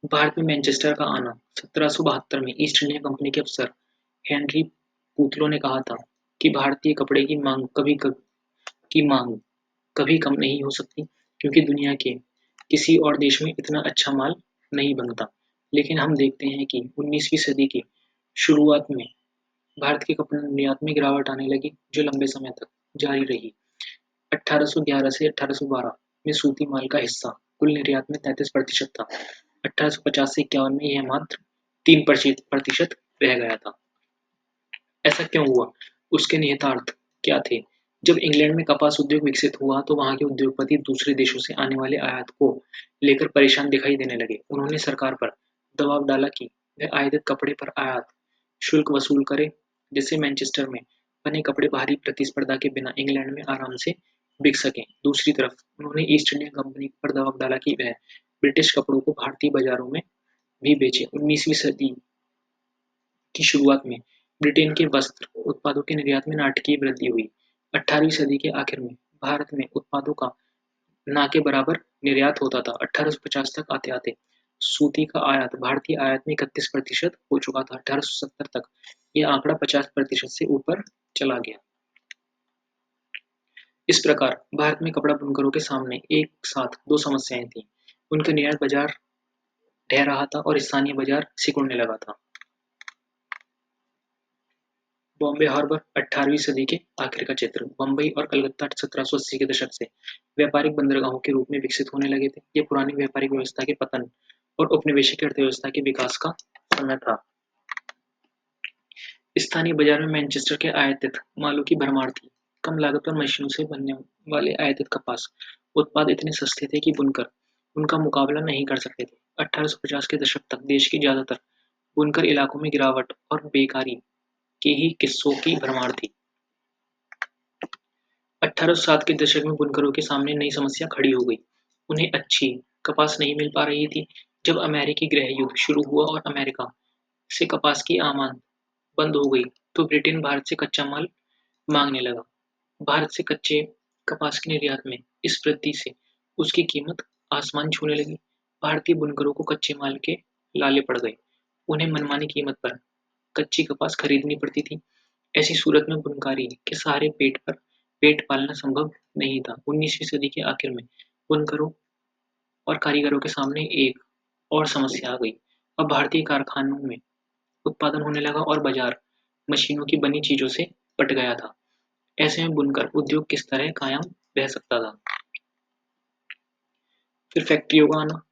भारत में मैनचेस्टर का आना 1772 में ईस्ट इंडिया कंपनी के अफसर हेनरी पुथलो ने कहा था कि भारतीय कपड़े की मांग कभी कम नहीं हो सकती, क्योंकि दुनिया के किसी और देश में इतना अच्छा माल नहीं बनता। लेकिन हम देखते हैं कि 19वीं सदी की शुरुआत में भारत के कपड़े निर्यात में गिरावट आने लगी, जो लंबे समय तक जारी रही। 1811 से 1812 में सूती माल का हिस्सा कुल निर्यात में 33% था। 1850 से 51 में यह मात्र 3% रह गया था। ऐसा क्यों हुआ? उसके निहितार्थ क्या थे? जब इंग्लैंड में कपास उद्योग विकसित हुआ तो वहाँ के उद्योगपति दूसरे देशों से आने वाले आयात को लेकर परेशान दिखाई देने लगे। उन्होंने सरकार पर दबाव डाला कि वह आयातित कपड़े पर आयात शुल्क वसूल करे, जिससे मैनचेस्टर में बने कपड़े बाहरी प्रतिस्पर्धा के बिना इंग्लैंड में आराम से बिक सकें। दूसरी तरफ उन्होंने ईस्ट इंडिया कंपनी पर दबाव डाला कि वह ब्रिटिश कपड़ों को भारतीय बाजारों में भी बेचे। 19वीं सदी की शुरुआत में ब्रिटेन के वस्त्र उत्पादों के निर्यात में नाटकीय वृद्धि हुई। 18वीं सदी के आखिर में भारत में उत्पादों का ना के बराबर निर्यात होता था। 1850 तक आते-आते सूती का आयात भारतीय आयात में 31% हो चुका था। 1870 तक यह आंकड़ा 50% से ऊपर चला गया। इस प्रकार भारत में कपड़ा बुनकरों के सामने एक साथ दो समस्याएं थीं। उनका निर्यात बाजार ढह रहा था और स्थानीय बाजार सिकुड़ने लगा था। बॉम्बे हार्बर 18वीं सदी के आखिर का चित्र। बम्बई और कलकत्ता 1780 के दशक से व्यापारिक बंदरगाहों के रूप में विकसित होने लगे थे। ये पुरानी व्यापारिक व्यवस्था के पतन और उपनिवेशिक अर्थव्यवस्था के विकास का समय था। स्थानीय बाजार में मैनचेस्टर के आयातित मालों की भरमार थी। कम लागत पर मशीनों से बनने वाले आयातित कपास उत्पाद इतने सस्ते थे कि बुनकर उनका मुकाबला नहीं कर सकते थे। 1850 के दशक तक देश की ज्यादातर बुनकर इलाकों में गिरावट और बेकारी के ही किस्सों की भरमार थी। 1860 के दशक में बुनकरों के सामने नई समस्या खड़ी हो गई। उन्हें अच्छी कपास नहीं मिल पा रही थी। जब अमेरिकी गृह युद्ध शुरू हुआ और अमेरिका से कपास की आमद बंद हो गई, तो ब्रिटेन भारत से कच्चा माल मांगने लगा। भारत से कच्चे कपास के निर्यात में इस वृद्धि से उसकी कीमत आसमान छूने लगी। भारतीय बुनकरों को कच्चे माल के लाले पड़ गए। उन्हें मनमानी कीमत पर कच्ची कपास खरीदनी पड़ती थी। ऐसी सूरत में बुनकारी के सहारे पेट पालना संभव नहीं था। 19वीं सदी के आखिर में बुनकरों और कारीगरों के सामने एक और समस्या आ गई। अब भारतीय कारखानों में उत्पादन होने लगा और बाजार मशीनों की बनी चीजों से पट गया था। ऐसे में बुनकर उद्योग किस तरह कायम रह सकता था? फिर फैक्ट्रियों का आना।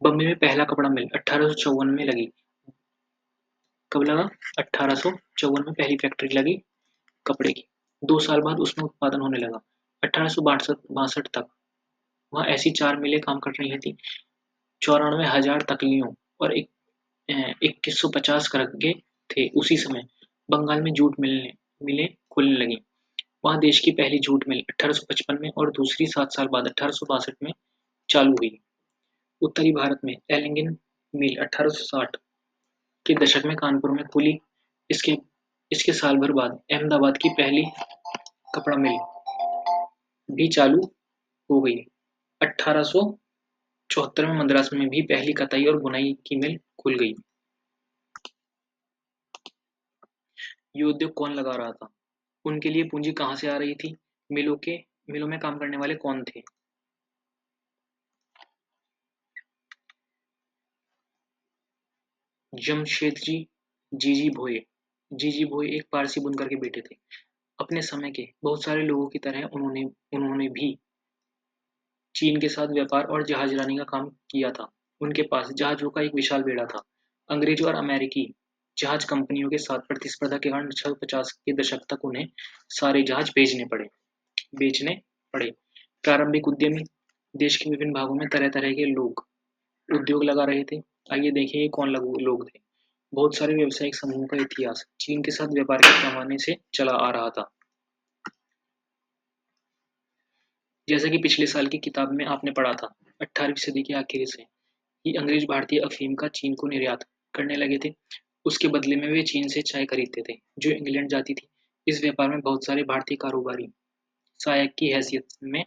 बम्बई में पहला कपड़ा मिल 1854 में लगी। कब लगा? 1854 में पहली फैक्ट्री लगी कपड़े की। 2 साल बाद उसमें उत्पादन होने लगा। 1862 तक वहाँ ऐसी 4 मिलें काम कर रही थी। 94,000 तकलियों और 2150 करघे थे। उसी समय बंगाल में जूट मिलें खुलने लगीं। वहाँ देश की पहली जूट मिल 1855 में और दूसरी 7 साल बाद 1862 में चालू हुई। उत्तरी भारत में एल्गिन मिल 1860 के दशक में कानपुर में खुली। इसके इसके साल भर बाद अहमदाबाद की पहली कपड़ा मिल भी चालू हो गई। 1874 में मद्रास में भी पहली कताई और बुनाई की मिल खुल गई। ये उद्योग कौन लगा रहा था? उनके लिए पूंजी कहाँ से आ रही थी? मिलों में काम करने वाले कौन थे? जमशेदजी जीजी भोये। जीजी भोये एक पारसी बुनकर के बेटे थे। अपने समय के बहुत सारे लोगों की तरह उन्होंने भी चीन के साथ व्यापार और जहाजरानी का काम किया था। उनके पास जहाजों का एक विशाल बेड़ा था। अंग्रेजों और अमेरिकी जहाज कंपनियों के साथ प्रतिस्पर्धा के कारण 1950 के दशक तक उन्हें सारे जहाज बेचने पड़े। प्रारंभिक उद्यमी देश के विभिन्न भागों में तरह-तरह के लोग उद्योग लगा रहे थे। आइए देखें ये कौन लोग थे। बहुत सारे व्यावसायिक समूहों का इतिहास चीन के साथ व्यापार के पैमाने से चला आ रहा था। जैसा कि पिछले साल की किताब में आपने पढ़ा था, 18वीं सदी के आखिर से ही अंग्रेज भारतीय अफीम का चीन को निर्यात करने लगे थे। उसके बदले में वे चीन से चाय खरीदते थे, जो इंग्लैंड जाती थी। इस व्यापार में बहुत सारे भारतीय कारोबारी सहायक की हैसियत में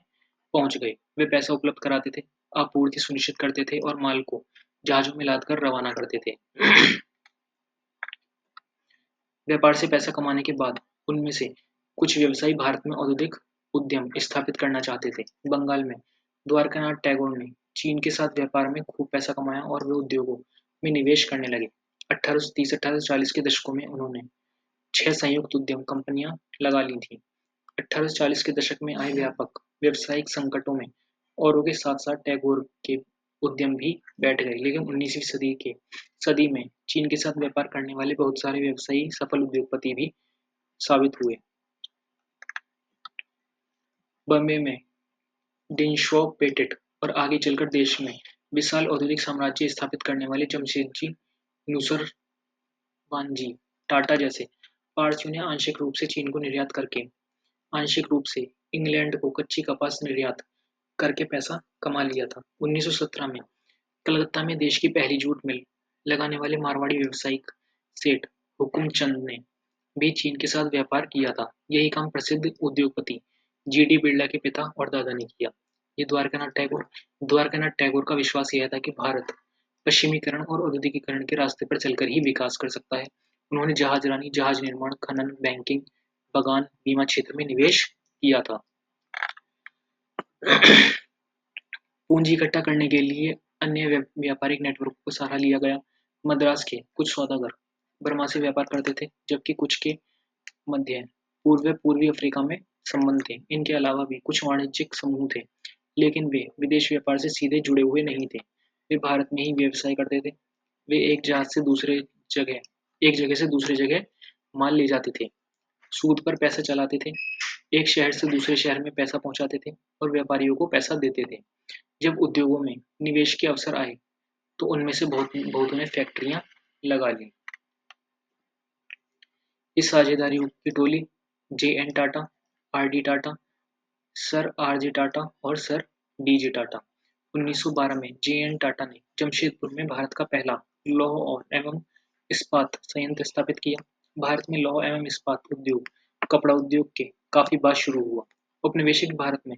पहुंच गए। वे पैसा उपलब्ध कराते थे, आपूर्ति सुनिश्चित करते थे और माल को जहाजों में लादकर रवाना करते थे। व्यापार से पैसा कमाने के बाद उनमें से कुछ व्यवसायी भारत में औद्योगिक उद्यम स्थापित करना चाहते थे। बंगाल में द्वारकानाथ टैगोर ने चीन के साथ व्यापार में खूब पैसा कमाया और वे उद्योगों में निवेश करने लगे। 1830-1840 के दशकों में उन्होंने 6 संयुक्त उद्यम कंपनियां लगा ली थीं। 1840 के दशक में आए व्यापक व्यावसायिक संकटों में औरों के साथ साथ टैगोर के उद्यम भी बैठ गए। लेकिन 19वीं सदी में चीन के साथ व्यापार करने वाले बहुत सारे व्यवसायी सफल उद्योगपति भी साबित हुए। बॉम्बे में डेनशॉ पेटेट और आगे चलकर देश में विशाल औद्योगिक साम्राज्य स्थापित करने वाले जमशेदजी नुसरवानजी टाटा जैसे पारसियों ने आंशिक रूप से चीन को निर्यात करके आंशिक रूप से इंग्लैंड को कच्ची कपास निर्यात करके पैसा कमा लिया था। 1917 में कलकत्ता में देश की पहली जूट मिल लगाने वाले मारवाड़ी व्यावसायिक सेठ हुकुमचंद ने भी चीन के साथ व्यापार किया था। यही काम प्रसिद्ध उद्योगपति जीडी बिरला के पिता और दादा ने किया। ये द्वारकानाथ टैगोर का विश्वास यह था कि भारत पश्चिमीकरण और औद्योगिकीकरण के रास्ते पर चलकर ही विकास कर सकता है। उन्होंने जहाजरानी, जहाज निर्माण, खनन, बैंकिंग, बागान, बीमा क्षेत्र में निवेश किया था। पूंजी इकट्ठा करने के लिए अन्य व्यापारिक नेटवर्क को सहारा लिया गया। मद्रास के कुछ सौदागर बर्मा से व्यापार करते थे, जबकि कुछ के मध्य पूर्वी अफ्रीका में संबंध थे। इनके अलावा भी कुछ वाणिज्यिक समूह थे, लेकिन वे विदेश व्यापार से सीधे जुड़े हुए नहीं थे। वे भारत में ही व्यवसाय करते थे। वे एक जगह से दूसरे जगह माल ले जाते थे, सूद पर पैसा चलाते थे, एक शहर से दूसरे शहर में पैसा पहुंचाते थे और व्यापारियों को पैसा देते थे। जब उद्योगों में निवेश के अवसर आए तो उनमें से बहुतों ने फैक्ट्रियां लगा ली। इस साझेदारी की टोली J N. Tata, R D. Tata, sir R J. Tata और सर डी.जे. टाटा। 1912 में जे.एन. टाटा ने जमशेदपुर में भारत का पहला लौह एवं इस्पात संयंत्र स्थापित किया। भारत में लौह एवं इस्पात उद्योग कपड़ा उद्योग के काफी बाद शुरू हुआ। औपनिवेशिक भारत में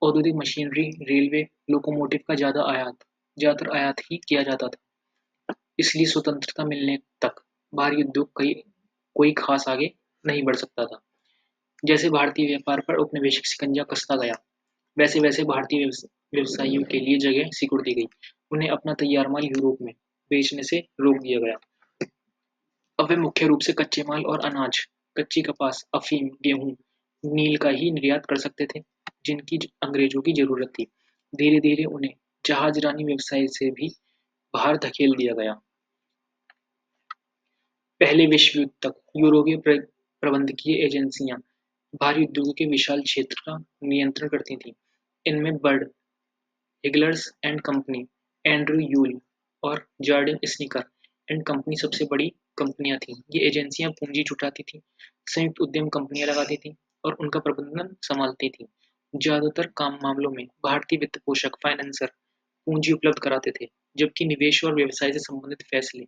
औद्योगिक मशीनरी, रेलवे, लोकोमोटिव का ज्यादातर आयात ही किया जाता था। इसलिए स्वतंत्रता मिलने तक भारी उद्योग कोई खास आगे नहीं बढ़ सकता था। जैसे भारतीय व्यापार पर औपनिवेशिक शिकंजा कसता गया, वैसे वैसे भारतीय व्यवसायियों के लिए जगह सिकुड़ती गई। उन्हें अपना तैयार माल यूरोप में बेचने से रोक दिया गया। अब वे मुख्य रूप से कच्चे माल और अनाज, कच्ची कपास, अफीम, गेहूं, नील का ही निर्यात कर सकते थे, जिनकी अंग्रेजों की जरूरत थी। धीरे धीरे उन्हें जहाजरानी व्यवसाय से भी बाहर धकेल दिया गया। पहले विश्व युद्ध तक यूरोपीय प्रबंधकीय एजेंसियां भारी उद्योगों के विशाल क्षेत्र का नियंत्रण करती थीं। इनमें Bird, Heilgers and company, Andrew Yule और जार्डिन स्निकर एंड कंपनी सबसे बड़ी कंपनियां थीं। ये एजेंसियां पूंजी जुटाती थीं, संयुक्त उद्यम कंपनियां लगाती थीं और उनका प्रबंधन संभालती थीं। ज्यादातर काम मामलों में भारतीय वित्त पोषक फाइनेंसर पूंजी उपलब्ध कराते थे, जबकि निवेश और व्यवसाय से संबंधित फैसले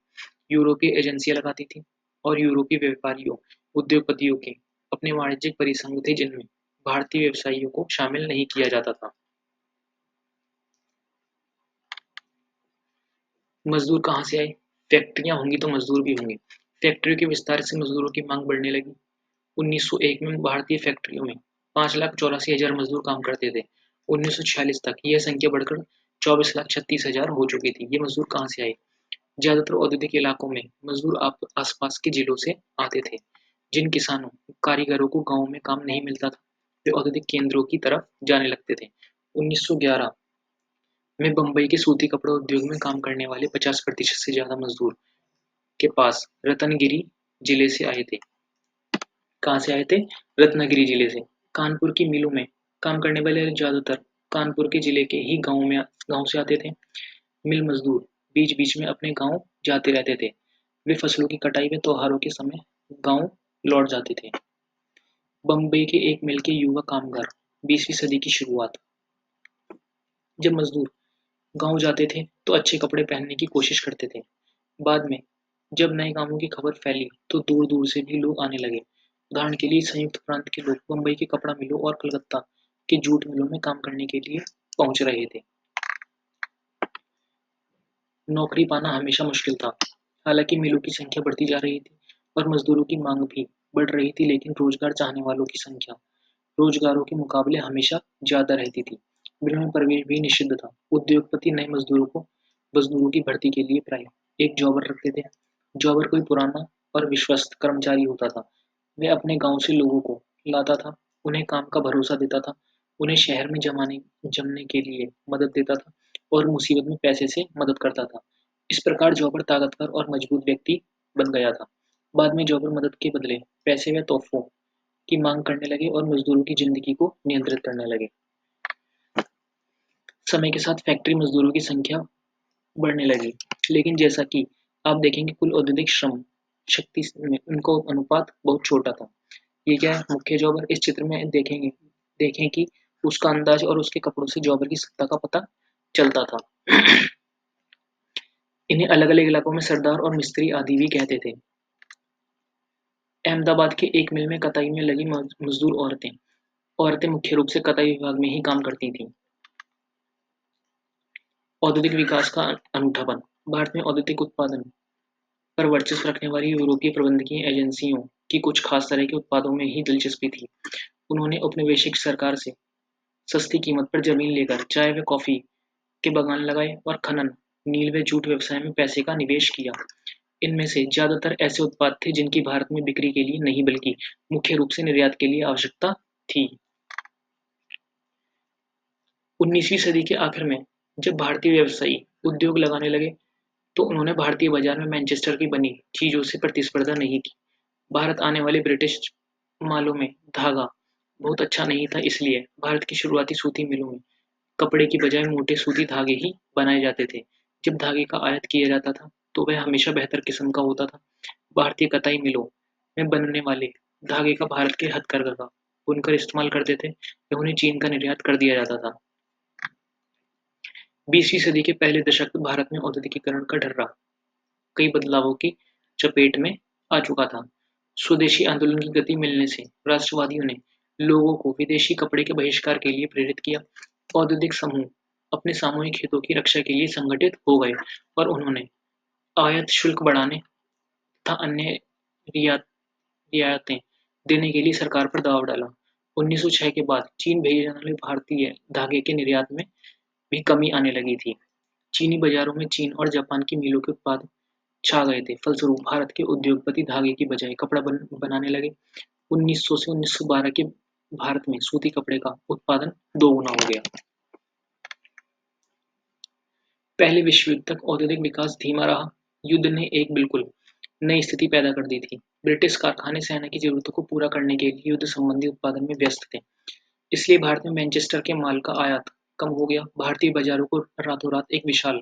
यूरोपीय एजेंसियां लगाती थीं और यूरोपीय व्यापारियों, उद्योगपतियों के अपने वाणिज्यिक परिसंघ थे जिनमें भारतीय व्यवसायियों को शामिल नहीं किया जाता था। मजदूर कहाँ से आए? फैक्ट्रियां होंगी तो मजदूर भी होंगे। फैक्ट्रियों के विस्तार से मजदूरों की मांग बढ़ने लगी। 1901 में भारतीय फैक्ट्रियों में 5,84,000 मजदूर काम करते थे। 1946 तक यह संख्या बढ़कर 24,36,000 हो चुकी थी। ये मजदूर कहाँ से आए? ज्यादातर औद्योगिक इलाकों में मजदूर आसपास के जिलों से आते थे। जिन किसानों, कारीगरों को गाँव में काम नहीं मिलता था, वे औद्योगिक केंद्रों की तरफ जाने लगते थे। 1911 में बम्बई के सूती कपड़ा उद्योग में काम करने वाले 50% से ज्यादा मजदूर के पास रत्नगिरी जिले से आए थे। कहाँ से आए थे? रत्नागिरी जिले से। कानपुर की मिलों में काम करने वाले ज्यादातर कानपुर के जिले के ही गांव से आते थे। मिल मजदूर बीच बीच में अपने गांव जाते रहते थे। वे फसलों की कटाई में त्योहारों के समय गांव लौट जाते थे। बम्बई के एक मिल के युवा कामगार। 20वीं सदी की शुरुआत। जब मजदूर गांव जाते थे तो अच्छे कपड़े पहनने की कोशिश करते थे। बाद में जब नए कामों की खबर फैली तो दूर दूर से भी लोग आने लगे। उदाहरण के लिए संयुक्त प्रांत के लोग मुंबई के कपड़ा मिलों और कलकत्ता के जूट मिलों में काम करने के लिए पहुंच रहे थे। नौकरी पाना हमेशा मुश्किल था। हालांकि मिलों की संख्या बढ़ती जा रही थी और मजदूरों की मांग भी बढ़ रही थी, लेकिन रोजगार चाहने वालों की संख्या रोजगारों के मुकाबले हमेशा ज्यादा रहती थी। मिलों में प्रवेश भी निषिद्ध था। उद्योगपति नए मजदूरों की भर्ती के लिए प्राय एक जॉबर रखते थे। जॉबर कोई पुराना और विश्वस्त कर्मचारी होता था। वह अपने गांव से लोगों को लाता था, उन्हें काम का भरोसा देता था, उन्हें शहर में जमने के लिए मदद देता था और मुसीबत में पैसे से मदद करता था। इस प्रकार जॉबर ताकतवर और मजबूत व्यक्ति बन गया था। बाद में जॉबर मदद के बदले पैसे व तोहफों की मांग करने लगे और मजदूरों की जिंदगी को नियंत्रित करने लगे। समय के साथ फैक्ट्री मजदूरों की संख्या बढ़ने लगी, लेकिन जैसा कि आप देखेंगे कुल औद्योगिक श्रम शक्ति में उनका अनुपात बहुत छोटा था। ये क्या है मुख्य जॉबर इस चित्र में देखें कि उसका अंदाज और उसके कपड़ों से जॉबर की सत्ता का पता चलता था। इन्हें अलग अलग इलाकों में सरदार और मिस्त्री आदि भी कहते थे। अहमदाबाद के एक मिल में कताई में लगी मजदूर औरतें औरतें मुख्य रूप से कताई विभाग में ही काम करती थीं। औद्योगिक विकास का अनूठापन भारत में औद्योगिक उत्पादन पर वर्चस्व रखने वाली यूरोपीय प्रबंधकीय एजेंसियों की कुछ खास तरह के उत्पादों में ही दिलचस्पी थी। उन्होंने औपनिवेशिक सरकार से सस्ती कीमत पर जमीन लेकर चाय व कॉफी के बागान लगाए और खनन, नील व जूट व्यवसाय में पैसे का निवेश किया। इनमें से ज्यादातर ऐसे उत्पाद थे जिनकी भारत में बिक्री के लिए नहीं बल्कि मुख्य रूप से निर्यात के लिए आवश्यकता थी। 19वीं सदी के आखिर में जब भारतीय व्यवसायी उद्योग लगाने लगे तो उन्होंने भारतीय बाजार में मैनचेस्टर की बनी चीजों से प्रतिस्पर्धा नहीं की। भारत आने वाले ब्रिटिश मालों में धागा बहुत अच्छा नहीं था, इसलिए भारत की शुरुआती सूती मिलों में कपड़े की बजाय मोटे सूती धागे ही बनाए जाते थे। जब धागे का आयात किया जाता था तो वह हमेशा बेहतर किस्म का होता था। भारतीय कताई मिलों में बनने वाले धागे का भारत के हथकरघा बुनकर इस्तेमाल करते थे या उन्हें चीन का निर्यात कर दिया जाता था। 20वीं सदी के पहले दशक तक भारत में औद्योगिकीकरण का ढर्रा कई बदलावों की चपेट में आ चुका था। स्वदेशी आंदोलन की गति मिलने से राष्ट्रवादियों ने लोगों को विदेशी कपड़े के बहिष्कार के लिए प्रेरित किया। औद्योगिक समूह अपने सामूहिक हितों की रक्षा के लिए संगठित हो गए और उन्होंने आयात शुल्क बढ़ाने तथा अन्य रियायत रियायतें देने के लिए सरकार पर दबाव डाला। 1906 के बाद चीन भेजे जाने वाले भारतीय धागे के निर्यात में भी कमी आने लगी थी। चीनी बाजारों में चीन और जापान की मिलों के उत्पाद छा गए थे। फलस्वरूप भारत के उद्योगपति धागे की बजाय कपड़ा बनाने लगे। 1900 से 1912 के भारत में सूती कपड़े का उत्पादन दोगुना हो गया। पहले विश्व युद्ध तक औद्योगिक विकास धीमा रहा। युद्ध ने एक बिल्कुल नई स्थिति पैदा कर दी थी। ब्रिटिश कारखाने सेना की जरूरतों को पूरा करने के लिए युद्ध संबंधी उत्पादन में व्यस्त थे। इसलिए भारत में मैनचेस्टर के माल का आयात कम हो गया। भारतीय बाजारों को रातों रात एक विशाल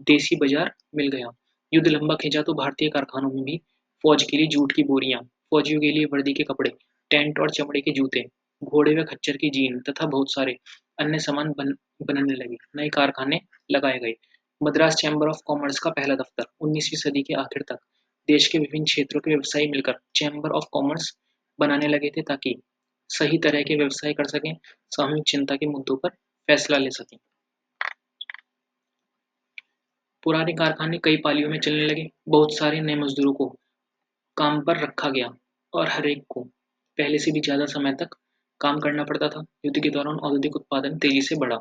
देसी बाजार मिल गया। युद्ध लंबा खिंचा तो भारतीय कारखानों में भी फौज के लिए जूट की बोरियां, फौजियों के लिए वर्दी के कपड़े, टेंट और चमड़े के जूते, घोड़े व खच्चर की जीन तथा बहुत सारे अन्य सामान बनने लगे। नए कारखाने लगाए गए। मद्रास चैम्बर ऑफ कॉमर्स का पहला दफ्तर 19वीं सदी के आखिर तक देश के विभिन्न क्षेत्रों के व्यवसायी मिलकर चैम्बर ऑफ कॉमर्स बनाने लगे थे ताकि सही तरह के व्यवसाय कर सकें, सामूहिक चिंता के मुद्दों पर फैसला ले सकें। पुराने कारखाने कई पालियों में चलने लगे। बहुत सारे नए मजदूरों को काम पर रखा गया और हर एक को पहले से भी ज्यादा समय तक काम करना पड़ता था। युद्ध के दौरान औद्योगिक उत्पादन तेजी से बढ़ा।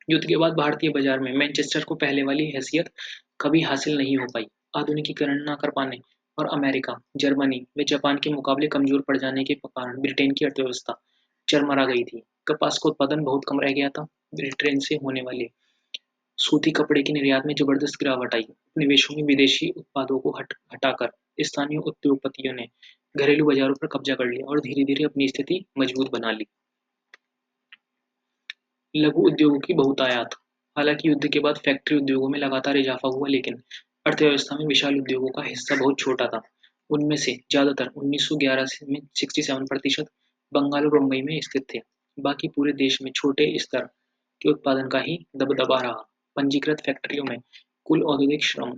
युद्ध के बाद भारतीय बाजार में मैनचेस्टर को पहले वाली हैसियत कभी हासिल नहीं हो पाई। आधुनिकीकरण न कर पाने और अमेरिका, जर्मनी व जापान के मुकाबले कमजोर पड़ जाने के कारण ब्रिटेन की अर्थव्यवस्था चरमरा गई थी। कपास का उत्पादन बहुत कम रह गया था। ब्रिटेन से होने वाले सूती कपड़े की निर्यात में जबरदस्त गिरावट आई। निवेशों में विदेशी उत्पादों को हटाकर स्थानीय उद्योगपतियों ने घरेलू बाजारों पर कब्जा कर लिया और धीरे धीरे अपनी स्थिति मजबूत बना ली। लघु उद्योगों की बहुतायत हालांकि युद्ध के बाद फैक्ट्री उद्योगों में लगातार इजाफा हुआ, लेकिन अर्थव्यवस्था में विशाल उद्योगों का हिस्सा बहुत छोटा था। उनमें से ज्यादातर 1911 में 67% बंगाल और मुंबई में स्थित थे। बाकी पूरे देश में छोटे स्तर के उत्पादन का ही दबदबा रहा। पंजीकृत फैक्ट्रियों में कुल औद्योगिक श्रम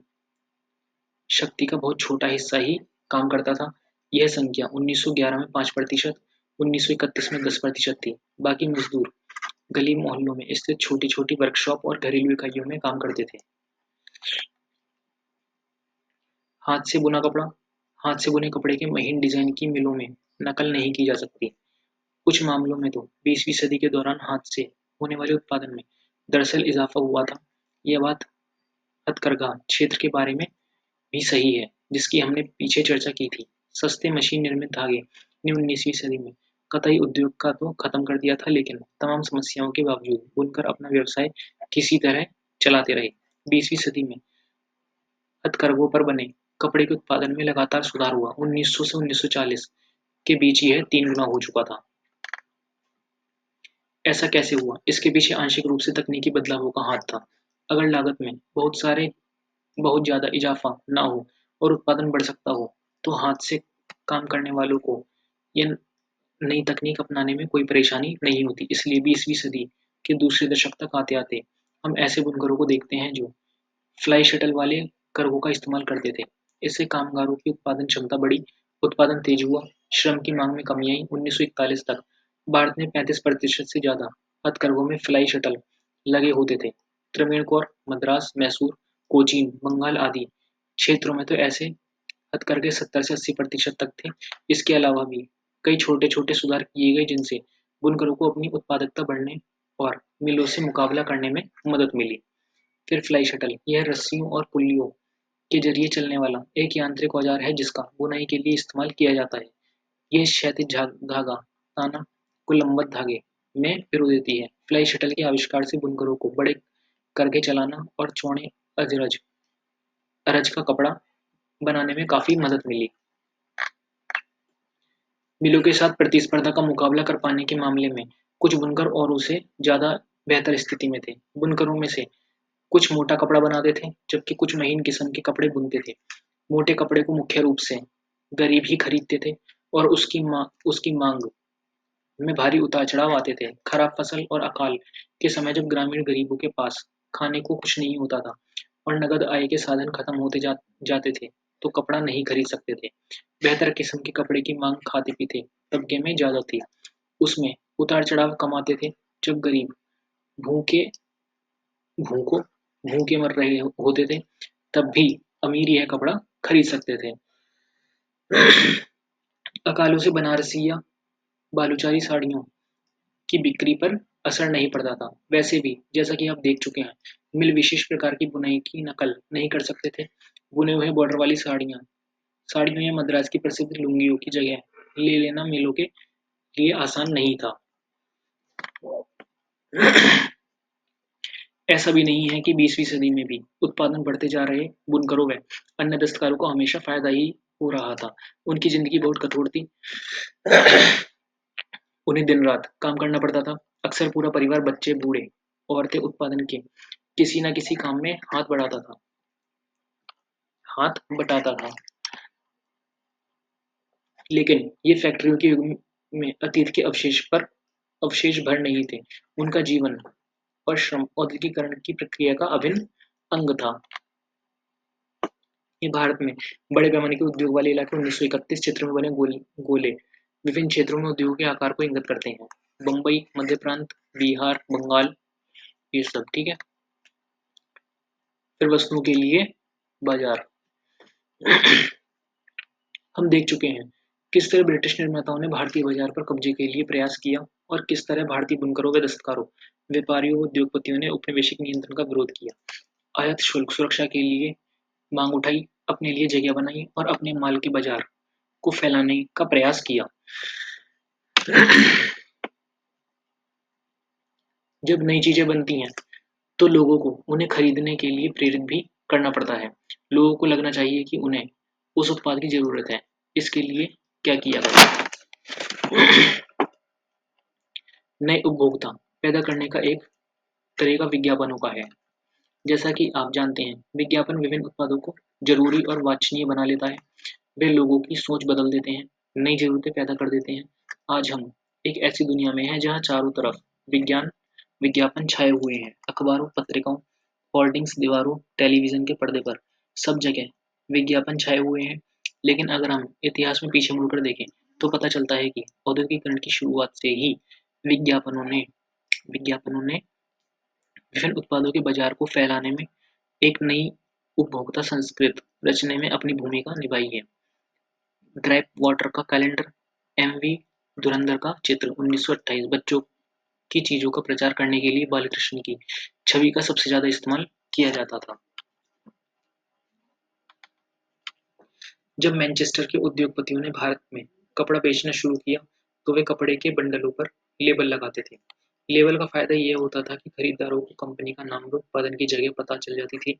शक्ति का बहुत छोटा हिस्सा ही काम करता था। यह संख्या 1911 में 5%, 1931 में 10% थी। बाकी मजदूर गली मोहल्लों में स्थित छोटी छोटी वर्कशॉप और घरेलू इकाइयों में काम करते थे। हाथ से बुना कपड़ा हाथ से बुने कपड़े के महीन डिजाइन की मिलों में नकल नहीं की जा सकती। कुछ मामलों में तो 20वीं सदी के दौरान हाथ से होने वाले उत्पादन में दरअसल इजाफा हुआ था। यह बात हथकरघा क्षेत्र के बारे में भी सही है, जिसकी हमने पीछे चर्चा की थी। सस्ते मशीन निर्मित धागे ने 19वीं सदी में कताई उद्योग का तो खत्म कर दिया था, लेकिन तमाम समस्याओं के बावजूद बुनकर अपना व्यवसाय किसी तरह चलाते रहे। 20वीं सदी में हथकरघों पर बने कपड़े के उत्पादन में लगातार सुधार हुआ। 1900 से 1940 के बीच यह 3 गुना हो चुका था। ऐसा कैसे हुआ? इसके पीछे आंशिक रूप से तकनीकी बदलावों का हाथ था। अगर लागत में बहुत ज़्यादा इजाफा ना हो और उत्पादन बढ़ सकता हो, तो हाथ से काम करने वालों को यह नई तकनीक अपनाने में कोई परेशानी नहीं होती। इसलिए 20वीं सदी के दूसरे दशक तक आते-आते हम ऐसे बुनकरों को देखते हैं जो फ्लाई शटल वाले करघों का इस्तेमाल करते थे। इससे कामगारों की उत्पादन क्षमता बढ़ी, उत्पादन तेज हुआ, श्रम की मांग में कमी आई। 1941 तक भारत में 35% से ज़्यादा हथकरघों में फ्लाई शटल लगे होते थे। त्रावणकोर, मद्रास, मैसूर, कोचीन, बंगाल आदि क्षेत्रों में तो ऐसे हथकरघे 70 से 80% तक थे। इसके अलावा भी कई छोटे-छोटे सुधार किए गए जिनसे बुनकरों को अपनी उत्पादकता बढ़ने और मिलों से मुकाबला करने में मदद मिली। फिर फ्लाई शटल, यह रस्सियों और पुल्लियों के जरिए चलने वाला एक यांत्रिक औजार है जिसका बुनाई के लिए इस्तेमाल किया जाता है। यह क्षैतिज धागा ताना को लंबवत धागे में पिरो देती है। फ्लाई शटल के आविष्कार से बुनकरों को बड़े करघे चलाना और चौड़े अजरज अरज का कपड़ा बनाने में काफी मदद मिली। मिलों के साथ प्रतिस्पर्धा का मुकाबला कर पाने के मामले में कुछ बुनकर औरों से ज्यादा बेहतर स्थिति में थे। बुनकरों में से कुछ मोटा कपड़ा बनाते थे, जबकि कुछ महीन किस्म के कपड़े बुनते थे। मोटे कपड़े को मुख्य रूप से गरीब ही खरीदते थे और उसकी मांग में भारी उतार-चढ़ाव आते थे। खराब फसल और अकाल के समय जब ग्रामीण गरीबों के पास खाने को कुछ नहीं होता था और नगद आय के साधन खत्म होते जाते थे, तो कपड़ा नहीं खरीद सकते थे। बेहतर किस्म के कपड़े की मांग खाते-पीते तबके में ज़्यादा थी। उसमें उतार-चढ़ाव कम आते थे। जब गरीब भूखे भूखों भूखे मर रहे होते थे, तब भी अमीर यह कपड़ा खरीद सकते थे। अकालों से बनारसी या बालूचारी साड़ियों की बिक्री पर असर नहीं पड़ता था। वैसे भी, जैसा कि आप देख चुके हैं, मिल विशेष प्रकार की बुनाई की नकल नहीं कर सकते थे। बुने हुए बॉर्डर वाली साड़ियों या मद्रास की प्रसिद्ध लुंगियों की जगह ले लेना मिलों के लिए आसान नहीं था। ऐसा भी नहीं है कि 20वीं सदी में भी उत्पादन बढ़ते जा रहे बुनकरों व अन्य दस्तकारों को हमेशा फायदा ही हो रहा था। उनकी जिंदगी बहुत कठोर थी। उन्हें दिन रात काम करना पड़ता था। अक्सर पूरा परिवार, बच्चे, बूढ़े, औरतें उत्पादन के किसी न किसी काम में हाथ बटाता था। लेकिन ये फैक्ट्रियों के युग में अतीत के अवशेष भर नहीं थे। उनका जीवन और श्रम औद्योगिकरण की प्रक्रिया का अभिन्न अंग था। ये भारत में बड़े पैमाने के उद्योग वाले इलाके 1931 क्षेत्र में बने गोले विभिन्न क्षेत्रों में उद्योगों के आकार को इंगित करते हैं। बम्बई, मध्य प्रांत, बिहार, बंगाल, ये सब ठीक है। फिर वस्तुओं के लिए बाजार। हम देख चुके हैं किस तरह ब्रिटिश निर्माताओं ने भारतीय बाजार पर कब्जे के लिए प्रयास किया और किस तरह भारतीय बुनकरों व दस्तकारों, व्यापारियों व उद्योगपतियों ने औपनिवेशिक नियंत्रण का विरोध किया। आयात शुल्क सुरक्षा के लिए मांग उठाई, अपने लिए जगह बनाई और अपने माल के बाजार को फैलाने का प्रयास किया। जब नई चीजें बनती हैं, तो लोगों को उन्हें खरीदने के लिए प्रेरित भी करना पड़ता है। लोगों को लगना चाहिए कि उन्हें उस उत्पाद की जरूरत है। इसके लिए क्या किया गया? नए उपभोक्ता पैदा करने का एक तरीका विज्ञापनों का है। जैसा कि आप जानते हैं, विज्ञापन विभिन्न उत्पादों को जरूरी और वांछनीय बना लेता है। वे लोगों की सोच बदल देते हैं, नई जरूरतें पैदा कर देते हैं। आज हम एक ऐसी दुनिया में हैं जहां चारों तरफ विज्ञापन छाए हुए हैं। अखबारों, पत्रिकाओं, होर्डिंग्स, दीवारों, टेलीविजन के पर्दे पर सब जगह विज्ञापन छाए हुए हैं। लेकिन अगर हम इतिहास में पीछे मुड़कर देखें, तो पता चलता है कि औद्योगिकरण की शुरुआत से ही विज्ञापनों ने विभिन्न उत्पादों के बाजार को फैलाने में, एक नई उपभोक्ता संस्कृति रचने में अपनी भूमिका निभाई है। ग्रेप वाटर का कैलेंडर, एमवी धुरंधर का चित्र 1928 बच्चों की चीजों का प्रचार करने के लिए बालकृष्ण की छवि का सबसे ज्यादा इस्तेमाल किया जाता था। जब मैनचेस्टर के उद्योगपतियों ने भारत में कपड़ा बेचना शुरू किया, तो वे कपड़े के बंडलों पर लेबल लगाते थे। लेबल का फायदा ये होता था कि खरीदारों को कंपनी का नाम व उत्पादन की जगह पता चल जाती थी।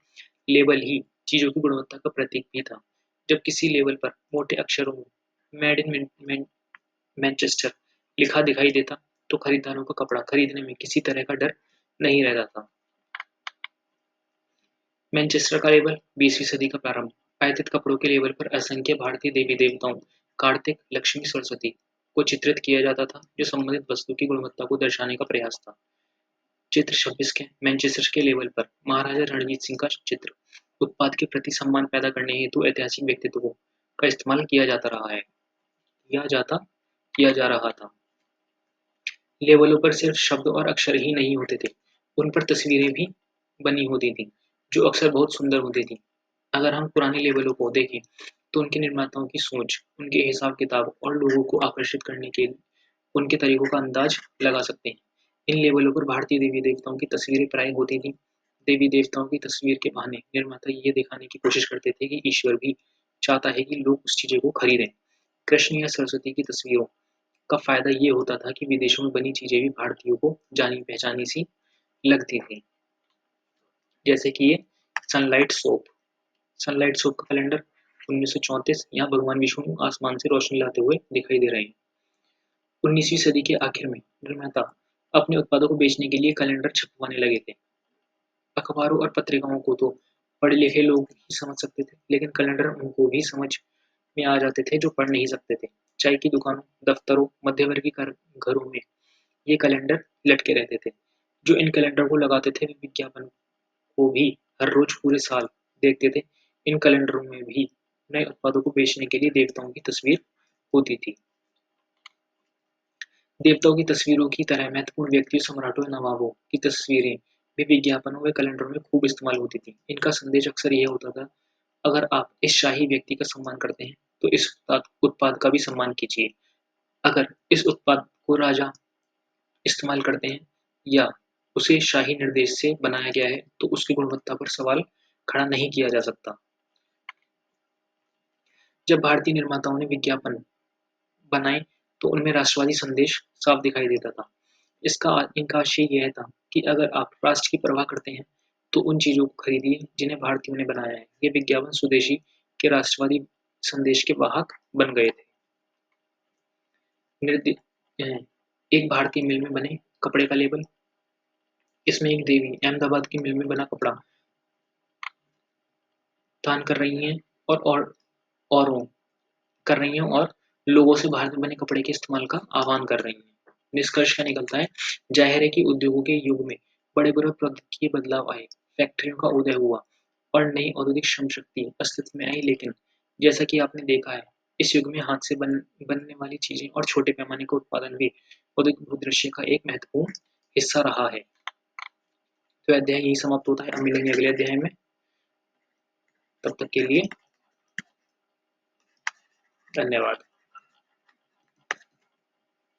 लेबल ही चीजों की गुणवत्ता का प्रतीक भी था। जब किसी लेबल पर मोटे अक्षरों में मेड इन मैनचेस्टर लिखा दिखाई देता, तो खरीदारों को कपड़ा खरीदने में किसी तरह का डर नहीं रहता था। मैनचेस्टर का लेबल 20वीं सदी का प्रारंभ। आयातित कपड़ों के लेबल पर असंख्य भारतीय देवी देवताओं, कार्तिक, लक्ष्मी, सरस्वती को चित्रित किया जाता था, जो संबंधित वस्तु की गुणवत्ता को दर्शाने का प्रयास था। चित्र 26 के मैनचेस्टर के लेबल पर महाराजा रणजीत सिंह का चित्र उत्पाद के प्रति सम्मान पैदा करने हेतु ऐतिहासिक व्यक्तित्वों का इस्तेमाल किया जाता रहा है किया जा रहा था। लेबलों पर सिर्फ शब्द और अक्षर ही नहीं होते थे, उन पर तस्वीरें भी बनी होती थीं, जो अक्सर बहुत सुंदर होती थीं। अगर हम पुराने लेबलों को देखें, तो उनके निर्माताओं की सोच, उनके हिसाब-किताब और लोगों को आकर्षित करने के उनके तरीकों का अंदाज लगा सकते हैं। इन लेबलों पर भारतीय देवी-देवताओं की तस्वीरें प्राय होती थीं। देवी-देवताओं की तस्वीर के बहाने निर्माता ये दिखाने की कोशिश करते थे कि ईश्वर भी चाहता है कि लोग उस चीज़ों को खरीदें। कृष्ण या सरस्वती की तस्वीरों का फायदा ये होता था कि विदेशों में बनी चीजें भी भारतीयों को जानी-पहचानी सी लगती थी। जैसे कि ये सनलाइट सोप सनलाइट सोप का कैलेंडर 1934 यहाँ भगवान विष्णु आसमान से रोशनी लाते हुए दिखाई दे रहे हैं। 19वीं सदी के आखिर में निर्माता अपने उत्पादों को बेचने के लिए कैलेंडर छपवाने लगे थे। अखबारों और पत्रिकाओं को तो पढ़े-लिखे लोग ही समझ सकते थे, लेकिन कैलेंडर उनको भी समझ में आ जाते थे जो पढ़ नहीं सकते थे। चाय की दुकानों, दफ्तरों, मध्यवर्गीय घरों में ये कैलेंडर लटके रहते थे। जो इन कैलेंडर को लगाते थे वे विज्ञापन को भी हर रोज पूरे साल देखते थे। इन कैलेंडरों में भी नए उत्पादों को बेचने के लिए देवताओं की तस्वीर होती थी। देवताओं की तस्वीरों की तरह महत्वपूर्ण व्यक्तियों, सम्राटों या नवाबों की तस्वीरें भी विज्ञापनों व कैलेंडरों में खूब इस्तेमाल होती थी। इनका संदेश अक्सर यह होता था, अगर आप इस शाही व्यक्ति का सम्मान करते हैं, तो इस उत्पाद का भी सम्मान कीजिए। अगर इस उत्पाद को राजा इस्तेमाल करते हैं या उसे शाही निर्देश से बनाया गया है, तो उसकी गुणवत्ता पर सवाल खड़ा नहीं किया जा सकता। जब भारतीय निर्माताओं ने विज्ञापन बनाए, तो उनमें राष्ट्रवादी संदेश साफ दिखाई देता था। इनका आशय यह था कि अगर आप राष्ट्र की परवाह करते हैं, तो उन चीजों को खरीदिए जिन्हें भारतीयों ने बनाया है। ये विज्ञापन स्वदेशी के राष्ट्रवादी संदेश के वाहक बन गए थे। एक भारतीय मिल में बने कपड़े का लेबल। इसमें एक देवी अहमदाबाद की मिल में बना कपड़ा दान कर रही हैं और औरों कर रही हैं और लोगों से भारत में बने कपड़े के इस्तेमाल का आह्वान कर रही हैं। निष्कर्ष क्या निकलता है? जाहिर है कि उद्योगों के युग में बड़े-बड़े प्रौद्योगिकी बदलाव आए, फैक्ट्रियों का उदय हुआ और नई औद्योगिक श्रम शक्ति अस्तित्व में आई, लेकिन जैसा कि आपने देखा है, इस युग में हाथ से बनने वाली चीजें और छोटे पैमाने का उत्पादन भी औद्योगिक भूदृश्य का एक महत्वपूर्ण हिस्सा रहा है। तो अध्याय यही समाप्त होता है। अब मिलेंगे अगले अध्याय में। तब तक के लिए धन्यवाद।